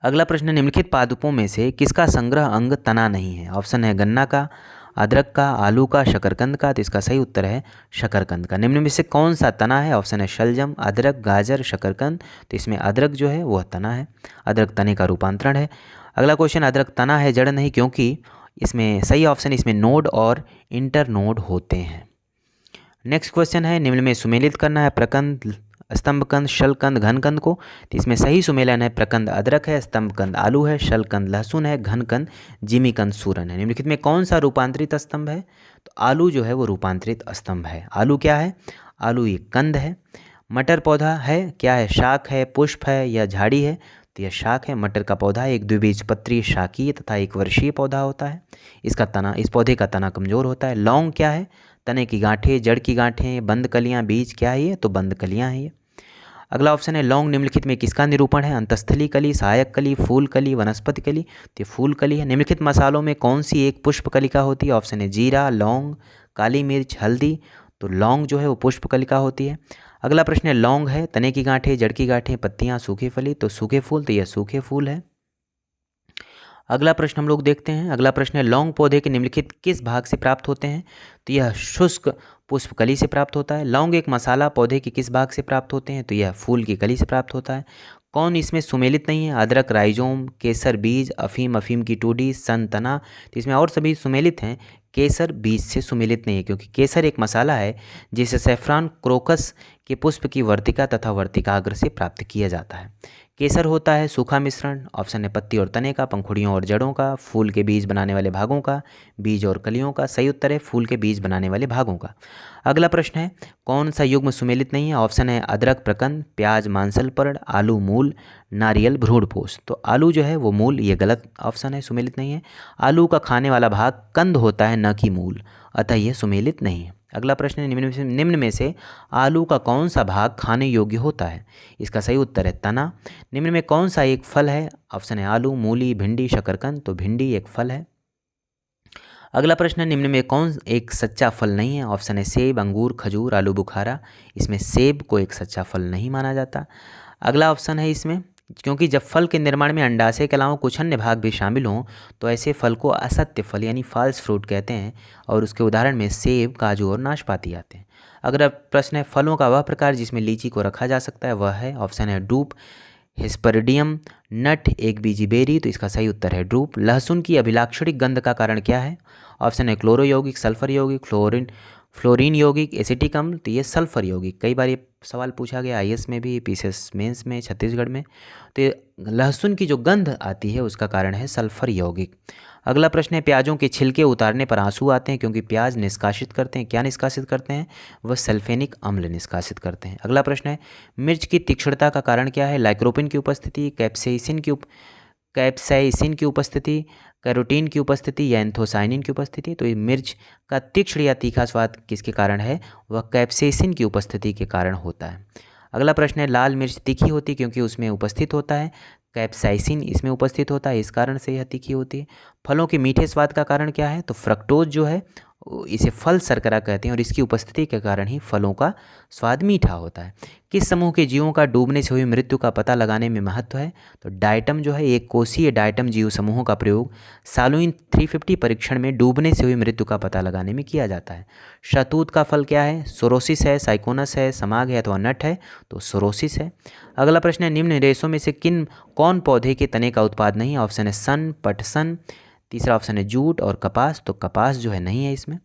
अगला प्रश्न, निम्नलिखित पादपों में से किसका संग्रह अंग तना नहीं है? ऑप्शन है गन्ना का, अदरक का, आलू का, शकरकंद का। तो इसका सही उत्तर है शकरकंद का। निम्न में से कौन सा तना है? ऑप्शन है शलजम, अदरक, गाजर, शकरकंद। तो इसमें अदरक जो है वह तना है, अदरक तने का रूपांतरण है। अगला क्वेश्चन, अदरक तना है जड़ नहीं, क्योंकि इसमें सही ऑप्शन इसमें नोड और इंटर नोड होते हैं। नेक्स्ट क्वेश्चन है, निम्न में सुमेलित करना है प्रकंद, स्तंभकंद, शलकंद, घनकंद को। तो इसमें सही सुमेलन है प्रकंद अदरक है, स्तंभकंद आलू है, शलकंद लहसुन है, घनकंद जिमीकंद सूरन है। निम्नलिखित में कौन सा रूपांतरित स्तंभ है? तो आलू जो है वो रूपांतरित स्तंभ है। आलू क्या है? आलू एक कंद है। मटर पौधा है, क्या है? शाक है, पुष्प है या झाड़ी है? तो यह शाक है। मटर का पौधा एक द्विबीजपत्री शाकीय तथा एक वर्षीय पौधा होता है। इसका तना, इस पौधे का तना कमजोर होता है। लौंग क्या है? तने की गांठें, जड़ की गांठें, बंद कलियां, बीज क्या है ये? तो बंद कलियां हैं ये। अगला ऑप्शन है, लौंग निम्नलिखित में किसका निरूपण है? अंतस्थली कली, सहायक कली, फूल कली, वनस्पति कली। तो ये फूल कली है। निम्नलिखित मसालों में कौन सी एक पुष्प कलिका होती है? ऑप्शन है जीरा, लौंग, काली मिर्च, हल्दी। तो लौंग जो है वो पुष्प कलिका होती है। अगला प्रश्न है, लौंग है तने की गांठें, जड़ की गांठें, पत्तियां, सूखे फली। तो सूखे फूल, तो यह सूखे फूल है। अगला प्रश्न हम लोग देखते हैं। अगला प्रश्न है, लौंग पौधे के निम्नलिखित किस भाग से प्राप्त होते हैं? तो यह शुष्क पुष्पकली से प्राप्त होता है। लौंग एक मसाला पौधे के किस भाग से प्राप्त होते हैं? तो यह फूल की कली से प्राप्त होता है। कौन इसमें सुमेलित नहीं है? अदरक राइजोम, केसर बीज, अफीम, अफीम की टूडी, सन तना। तो इसमें और सभी सुमेलित हैं, केसर बीज से सुमेलित नहीं है, क्योंकि केसर एक मसाला है जिसे सैफ्रॉन क्रोकस के पुष्प की वर्तिका तथा वर्तिकाग्र से प्राप्त किया जाता है। केसर होता है सूखा मिश्रण। ऑप्शन है पत्ती और तने का, पंखुड़ियों और जड़ों का, फूल के बीज बनाने वाले भागों का, बीज और कलियों का। सही उत्तर है फूल के बीज बनाने वाले भागों का। अगला प्रश्न है, कौन सा युग्म सुमेलित नहीं है? ऑप्शन है अदरक प्रकंद, प्याज मांसलपर्ण, आलू मूल, नारियल भ्रूणपोष। तो आलू जो है वो मूल, ये गलत ऑप्शन है, सुमेलित नहीं है। आलू का खाने वाला भाग कंद होता है, न कि मूल, अतः यह सुमेलित नहीं है। अगला प्रश्न है, निम्न में से आलू का कौन सा भाग खाने योग्य होता है? इसका सही उत्तर है तना। निम्न में कौन सा एक फल है? ऑप्शन है आलू, मूली, भिंडी, शकरकंद। तो भिंडी एक फल है। अगला प्रश्न है, निम्न में कौन एक सच्चा फल नहीं है? ऑप्शन है सेब, अंगूर, खजूर, आलू बुखारा। इसमें सेब को एक सच्चा फल नहीं माना जाता। अगला ऑप्शन है इसमें, क्योंकि जब फल के निर्माण में अंडाशय के अलावा कुछ अन्य भाग भी शामिल हों तो ऐसे फल को असत्य फल यानी फॉल्स फ्रूट कहते हैं, और उसके उदाहरण में सेब, काजू और नाशपाती आते हैं। अगला प्रश्न है, फलों का वह प्रकार जिसमें लीची को रखा जा सकता है, वह है? ऑप्शन है डूप, हिस्परडियम, नट, एक बीजी बेरी। तो इसका सही उत्तर है ड्रूप। लहसुन की अभिलाक्षणिक गंध का कारण क्या है? ऑप्शन है क्लोरो यौगिक, सल्फर यौगिक, फ्लोरीन यौगिक, एसिटिक अम्ल, तो ये सल्फर यौगिक। कई बार ये सवाल पूछा गया आईएएस में भी, पीसीएस मेंस में छत्तीसगढ़ में। तो ये लहसुन की जो गंध आती है उसका कारण है सल्फर यौगिक। अगला प्रश्न है प्याजों के छिलके उतारने पर आंसू आते हैं क्योंकि प्याज निष्कासित करते हैं। क्या निष्कासित करते हैं? वह सल्फेनिक अम्ल निष्कासित करते हैं। अगला प्रश्न है मिर्च की तीक्ष्णता का कारण क्या है? लाइकोपिन की उपस्थिति, कैप्साइसिन की उपस्थिति, कैरोटीन की उपस्थिति या एंथोसाइनिन की उपस्थिति। तो ये मिर्च का तीक्ष्ण या तीखा स्वाद किसके कारण है? वह कैप्साइसिन की उपस्थिति के कारण होता है। अगला प्रश्न है लाल मिर्च तीखी होती है क्योंकि उसमें उपस्थित होता है कैप्साइसिन, इसमें उपस्थित होता है, इस कारण से यह तीखी होती है। फलों के मीठे स्वाद का कारण क्या है? तो फ्रक्टोज जो है इसे फल शर्करा कहते हैं और इसकी उपस्थिति के कारण ही फलों का स्वाद मीठा होता है। किस समूह के जीवों का डूबने से हुई मृत्यु का पता लगाने में महत्व है? तो डायटम जो है, एक कोषीय डायटम जीव समूहों का प्रयोग सालुइन 350 परीक्षण में डूबने से हुई मृत्यु का पता लगाने में किया जाता है। शहतूत का फल क्या है? सोरोसिस है, साइकोनस है, समाग है अथवा नट है? तो सोरोसिस है। अगला प्रश्न है निम्न रेशों में से कौन पौधे के तने का उत्पाद नहीं? ऑप्शन है सन, पटसन, तीसरा ऑप्शन है जूट और कपास। तो कपास जो है नहीं है इसमें।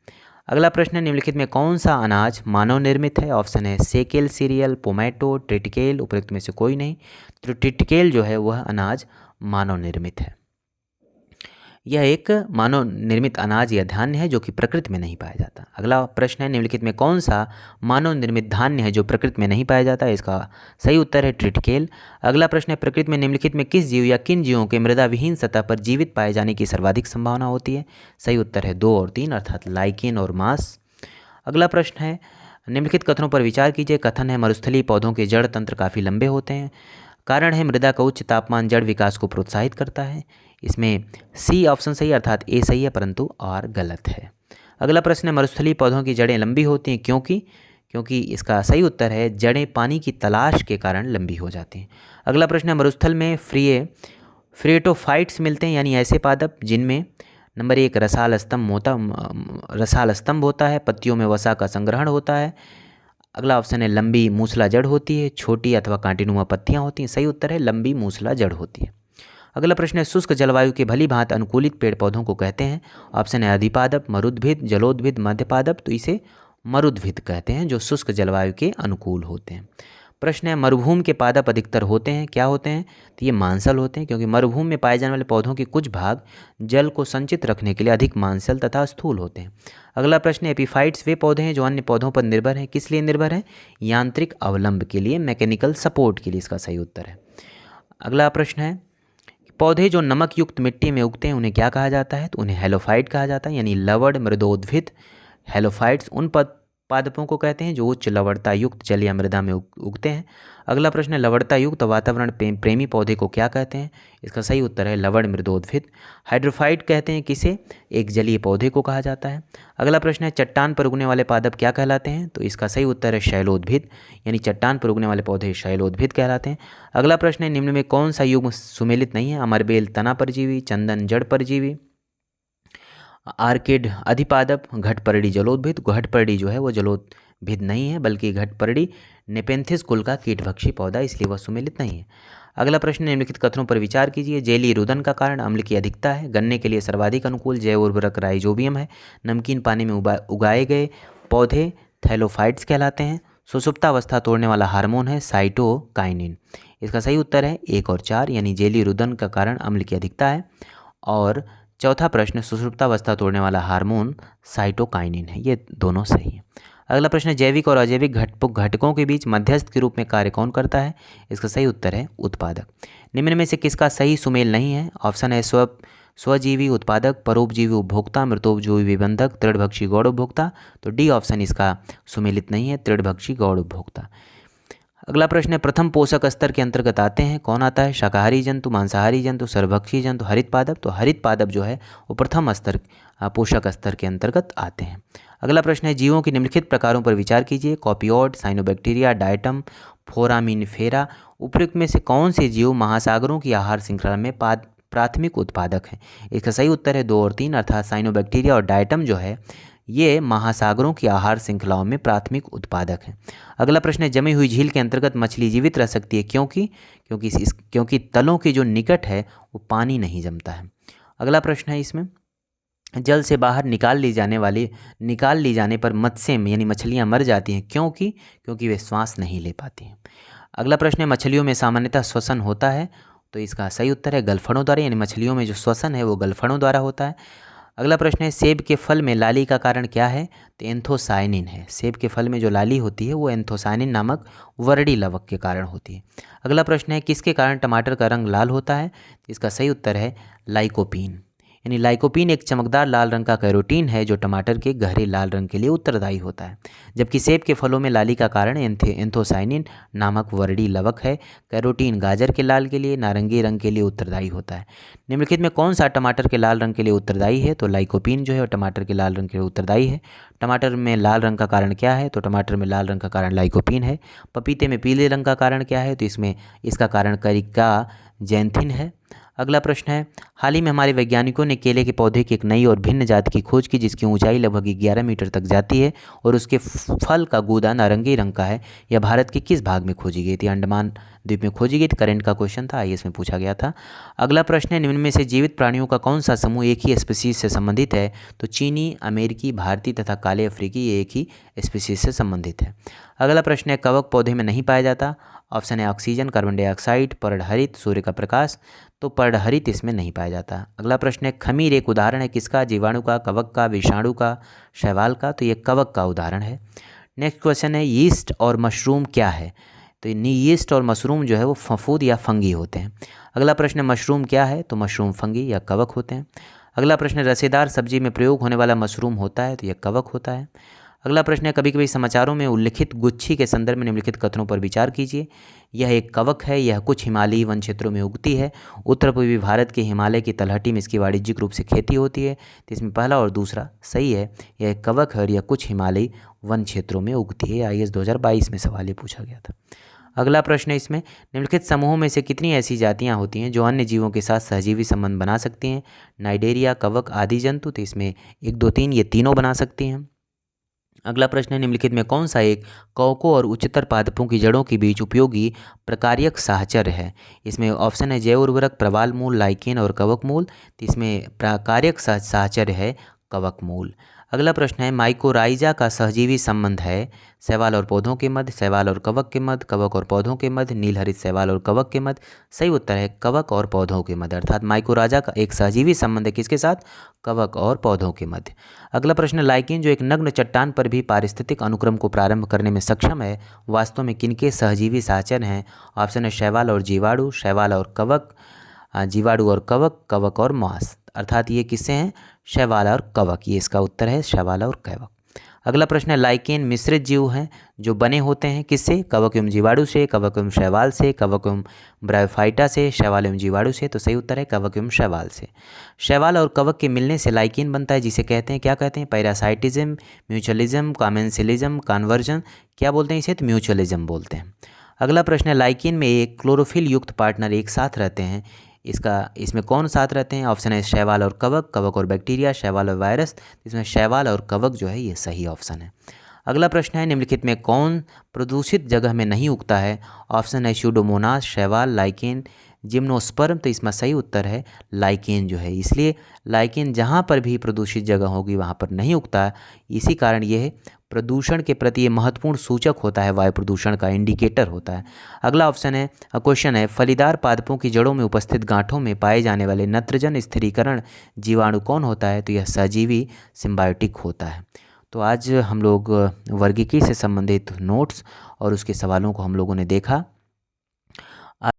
अगला प्रश्न है निम्नलिखित में कौन सा अनाज मानव निर्मित है? ऑप्शन है सेकेल सीरियल, पोमैटो, ट्रिटिकेल, उपयुक्त में से कोई नहीं। तो ट्रिटिकेल जो है वह अनाज मानव निर्मित है। यह एक मानव निर्मित अनाज या धान्य है जो कि प्रकृति में नहीं पाया जाता। अगला प्रश्न है निम्नलिखित में कौन सा मानव निर्मित धान्य है जो प्रकृति में नहीं पाया जाता? इसका सही उत्तर है ट्रिटिकेल। अगला प्रश्न है प्रकृति में निम्नलिखित में किस जीव या किन जीवों के मृदा विहीन सतह पर जीवित पाए जाने की सर्वाधिक संभावना होती है? सही उत्तर है 2 और 3 अर्थात लाइकेन और मास। अगला प्रश्न है निम्नलिखित कथनों पर विचार कीजिए। कथन है मरुस्थलीय पौधों के जड़ तंत्र काफ़ी लंबे होते हैं। कारण है मृदा का उच्च तापमान जड़ विकास को प्रोत्साहित करता है। इसमें सी ऑप्शन सही अर्थात ए सही है परंतु आर गलत है। अगला प्रश्न है मरुस्थलीय पौधों की जड़ें लंबी होती हैं क्योंकि इसका सही उत्तर है जड़ें पानी की तलाश के कारण लंबी हो जाती हैं। अगला प्रश्न है मरुस्थल में फ्रिएटोफाइट्स मिलते हैं यानी ऐसे पादप जिनमें नंबर 1 रसाल स्तंभ होता है, पत्तियों में वसा का संग्रहण होता है। अगला ऑप्शन है लंबी मूसला जड़ होती है, छोटी अथवा कांटेनुमा पत्तियां होती हैं। सही उत्तर है लंबी मूसला जड़ होती है। अगला प्रश्न है शुष्क जलवायु के भली भांति अनुकूलित पेड़ पौधों को कहते हैं? ऑप्शन है अधिपादप, मरुद्भिद, जलोद्भिद, मध्यपादप। तो इसे मरुद्भिद कहते हैं जो शुष्क जलवायु के अनुकूल होते हैं। प्रश्न है मरुभूमि के पादप अधिकतर होते हैं, क्या होते हैं? तो ये मांसल होते हैं क्योंकि मरुभूमि में पाए जाने वाले पौधों के कुछ भाग जल को संचित रखने के लिए अधिक मांसल तथा स्थूल होते हैं। अगला प्रश्न है एपीफाइट्स वे पौधे हैं जो अन्य पौधों पर निर्भर हैं, किस लिए निर्भर हैं? यांत्रिक अवलंब के लिए, मैकेनिकल सपोर्ट के लिए इसका सही उत्तर है। अगला प्रश्न है पौधे जो नमक युक्त मिट्टी में उगते हैं उन्हें क्या कहा जाता है? तो उन्हें हेलोफाइट कहा जाता है यानी लवण मृदोद्भिद। हेलोफाइट्स उन पादपों को कहते हैं जो उच्च लवणता युक्त जलीय मृदा में उगते हैं। अगला प्रश्न है लवणता युक्त वातावरण प्रेमी पौधे को क्या कहते हैं? इसका सही उत्तर है लवण मृदोद्भिद। हाइड्रोफाइट कहते हैं किसे? एक जलीय पौधे को कहा जाता है। अगला प्रश्न है चट्टान पर उगने वाले पादप क्या कहलाते हैं? तो इसका सही उत्तर है शैलोद्भिद यानी चट्टान पर उगने वाले पौधे शैलोद्भिद कहलाते हैं। अगला प्रश्न है निम्न में कौन सा युग्म सुमेलित नहीं है? अमरबेल तना परजीवी, चंदन जड़ परजीवी, आर्किड अधिपादप, घटपरडी जलोद्भिद। घटपरडी जो है वो जलोद्भिद नहीं है बल्कि घटपरडी नेपेंथिस कुल का कीटभक्षी पौधा, इसलिए वह सुमेलित नहीं है। अगला प्रश्न निम्नलिखित कथनों पर विचार कीजिए। जेली रुदन का कारण अम्ल की अधिकता है। गन्ने के लिए सर्वाधिक अनुकूल जैव उर्वरक राइजोबियम है। नमकीन पानी में उगाए गए पौधे थैलोफाइट्स कहलाते हैं। सुषुप्तावस्था तोड़ने वाला हार्मोन है साइटोकाइनिन। इसका सही उत्तर है 1 और 4 यानी जेली रुदन का कारण अम्ल की अधिकता है। और चौथा प्रश्न सुषुप्तावस्था तोड़ने वाला हार्मोन साइटोकाइनिन है। ये दोनों सही है। अगला प्रश्न जैविक और अजैविक घटकों के बीच मध्यस्थ के रूप में कार्य कौन करता है? इसका सही उत्तर है उत्पादक। निम्न में से किसका सही सुमेल नहीं है? ऑप्शन है स्वजीवी उत्पादक, परोपजीवी उपभोक्ता, मृतोपजीवी विबंधक, तृणभक्षी गौड़ उपभोक्ता। तो डी ऑप्शन इसका सुमेलित नहीं है, तृणभक्षी गौड़ उपभोक्ता। अगला प्रश्न है प्रथम पोषक स्तर के अंतर्गत आते हैं, कौन आता है? शाकाहारी जंतु, मांसाहारी जंतु, सर्वभक्षी जंतु, हरित पादप। तो हरित पादप जो है वो प्रथम स्तर पोषक स्तर के अंतर्गत आते हैं। अगला प्रश्न है जीवों के निम्नलिखित प्रकारों पर विचार कीजिए। कॉपियोड, साइनोबैक्टीरिया, डायटम, फोरामिनिफेरा। उपयुक्त में से कौन से जीव महासागरों की आहार श्रृंखला में प्राथमिक उत्पादक हैं? इसका सही उत्तर है 2 और 3 अर्थात साइनोबैक्टीरिया और डायटम जो है ये महासागरों की आहार श्रृंखलाओं में प्राथमिक उत्पादक हैं। अगला प्रश्न है जमी हुई झील के अंतर्गत मछली जीवित रह सकती है, क्योंकि तलों के जो निकट है वो पानी नहीं जमता है। अगला प्रश्न है इसमें जल से बाहर निकाल ली जाने पर मत्स्य यानी मछलियाँ मर जाती हैं, क्योंकि वे श्वास नहीं ले पाती हैं। अगला प्रश्न है, मछलियों में सामान्यतः श्वसन होता है? तो इसका सही उत्तर है गलफड़ों द्वारा, यानी मछलियों में जो श्वसन है वो गलफड़ों द्वारा होता है। अगला प्रश्न है, सेब के फल में लाली का कारण क्या है? तो एंथोसायनिन है। सेब के फल में जो लाली होती है वो एंथोसायनिन नामक वर्डी लवक के कारण होती है। अगला प्रश्न है, किसके कारण टमाटर का रंग लाल होता है? इसका सही उत्तर है लाइकोपीन, यानी लाइकोपीन एक चमकदार लाल रंग का कैरोटीन है जो टमाटर के गहरे लाल रंग के लिए उत्तरदायी होता है। जबकि सेब के फलों में लाली का कारण एंथोसायनिन नामक वर्डी लवक है। कैरोटीन गाजर के लाल के लिए, नारंगी रंग के लिए उत्तरदायी होता है। निम्नलिखित में कौन सा टमाटर के लाल रंग के लिए उत्तरदायी है? तो लाइकोपीन जो है वो टमाटर के लाल रंग के लिए उत्तरदायी है। टमाटर में लाल रंग का कारण क्या है? तो टमाटर में लाल रंग का कारण लाइकोपीन है। पपीते में पीले रंग का कारण क्या है? तो इसका कारण करिका जैंथिन है। अगला प्रश्न है, हाल ही में हमारे वैज्ञानिकों ने केले के पौधे की एक नई और भिन्न जाति की खोज की जिसकी ऊंचाई लगभग 11 मीटर तक जाती है और उसके फल का गूदा नारंगी रंग का है। यह भारत के किस भाग में खोजी गई थी? अंडमान द्वीप में खोजी गई थी। करंट का क्वेश्चन था, IAS में पूछा गया था। अगला प्रश्न है, निम्न में से जीवित प्राणियों का कौन सा समूह एक ही स्पीसीज से संबंधित है? तो चीनी, अमेरिकी, भारतीय तथा काले अफ्रीकी ये एक ही स्पीसीज से संबंधित है। अगला प्रश्न है, कवक पौधे में नहीं पाया जाता? ऑप्शन है ऑक्सीजन, कार्बन डाइऑक्साइड, पर्णहरित, सूर्य का प्रकाश। तो पर्णहरित इसमें नहीं पाया जाता। अगला प्रश्न है, खमीर एक उदाहरण है किसका? जीवाणु का, कवक का, विषाणु का, शैवाल का? तो ये कवक का उदाहरण है। नेक्स्ट क्वेश्चन है, यीस्ट और मशरूम क्या है? तो यीस्ट और मशरूम जो है वो फफूद या फंगी होते हैं। अगला प्रश्न है, मशरूम क्या है? तो मशरूम फंगी या कवक होते हैं। अगला प्रश्न है, रसेदार सब्जी में प्रयोग होने वाला मशरूम होता है? तो यह कवक होता है। अगला प्रश्न है, कभी कभी समाचारों में उल्लिखित गुच्छी के संदर्भ में निम्नलिखित कथनों पर विचार कीजिए। यह एक कवक है, यह कुछ हिमालयी वन क्षेत्रों में उगती है, उत्तर पूर्वी भारत के हिमालय की तलहटी में इसकी वाणिज्यिक रूप से खेती होती है। तो इसमें पहला और दूसरा सही है, यह एक कवक है और यह कुछ हिमालयी वन क्षेत्रों में उगती है। IAS 2022 में सवाल ये पूछा गया था। अगला प्रश्न है, इसमें निम्नलिखित समूहों में से कितनी ऐसी जातियां होती हैं जो अन्य जीवों के साथ सहजीवी संबंध बना सकती हैं? नाइडेरिया, कवक, आदि जंतु। तो इसमें 1, 2, 3 ये तीनों बना सकती हैं। अगला प्रश्न है, निम्नलिखित में कौन सा एक कवकों और उच्चतर पादपों की जड़ों के बीच उपयोगी प्रकार्यक साहचर्य है? इसमें ऑप्शन है जैव उर्वरक, प्रवाल मूल, लाइकेन और कवक मूल। तो इसमें प्रकार्यक साहचर्य है कवक मूल। अगला प्रश्न है, माइकोराइजा का सहजीवी संबंध है शैवाल और पौधों के मध्य, शैवाल और कवक के मध्य, कवक और पौधों के मध्य, नीलहरित शैवाल और कवक के मध्य। सही उत्तर है कवक और पौधों के मध्य, अर्थात माइकोराइजा का एक सहजीवी संबंध है किसके साथ? कवक और पौधों के मध्य। अगला प्रश्न, लाइकेन जो एक नग्न चट्टान पर भी पारिस्थितिक अनुक्रम को प्रारंभ करने में सक्षम है, वास्तव में किनके सहजीवी साहचर्य हैं? ऑप्शन है शैवाल और जीवाणु, शैवाल और कवक, जीवाणु और कवक, कवक और मांस। अर्थात ये किससे हैं? शैवाल और कवक। ये इसका उत्तर है शैवाल और कवक। अगला प्रश्न है, लाइकेन मिश्रित जीव हैं जो बने होते हैं किससे? कवक एवं जीवाणु से, कवक एवं शैवाल से, कवक एवं ब्रायोफाइटा से, शैवाल एवं जीवाणु से। तो सही उत्तर है कवक एवं शैवाल से। शैवाल और कवक के मिलने से लाइकेन बनता है जिसे कहते हैं, क्या कहते हैं? Parasitism, mutualism, commensalism, conversion. क्या बोलते हैं इसे? तो म्यूचुअलिज्म बोलते हैं। अगला प्रश्न है, लाइकेन में एक क्लोरोफिल युक्त पार्टनर एक साथ रहते हैं, इसमें कौन साथ रहते हैं? ऑप्शन है शैवाल और कवक, कवक और बैक्टीरिया, शैवाल और वायरस। इसमें शैवाल और कवक जो है ये सही ऑप्शन है। अगला प्रश्न है, निम्नलिखित में कौन प्रदूषित जगह में नहीं उगता है? ऑप्शन है स्यूडोमोनास, शैवाल, लाइकेन, जिम्नोस्पर्म। तो इसमें सही उत्तर है लाइकेन जो है। इसलिए लाइकेन जहाँ पर भी प्रदूषित जगह होगी वहाँ पर नहीं उगता है। इसी कारण यह प्रदूषण के प्रति ये महत्वपूर्ण सूचक होता है, वायु प्रदूषण का इंडिकेटर होता है। अगला ऑप्शन है क्वेश्चन है, फलीदार पादपों की जड़ों में उपस्थित गांठों में पाए जाने वाले नत्रजन स्थिरीकरण जीवाणु कौन होता है? तो यह सजीवी सिम्बायोटिक होता है। तो आज हम लोग वर्गीकी से संबंधित नोट्स और उसके सवालों को हम लोगों ने देखा।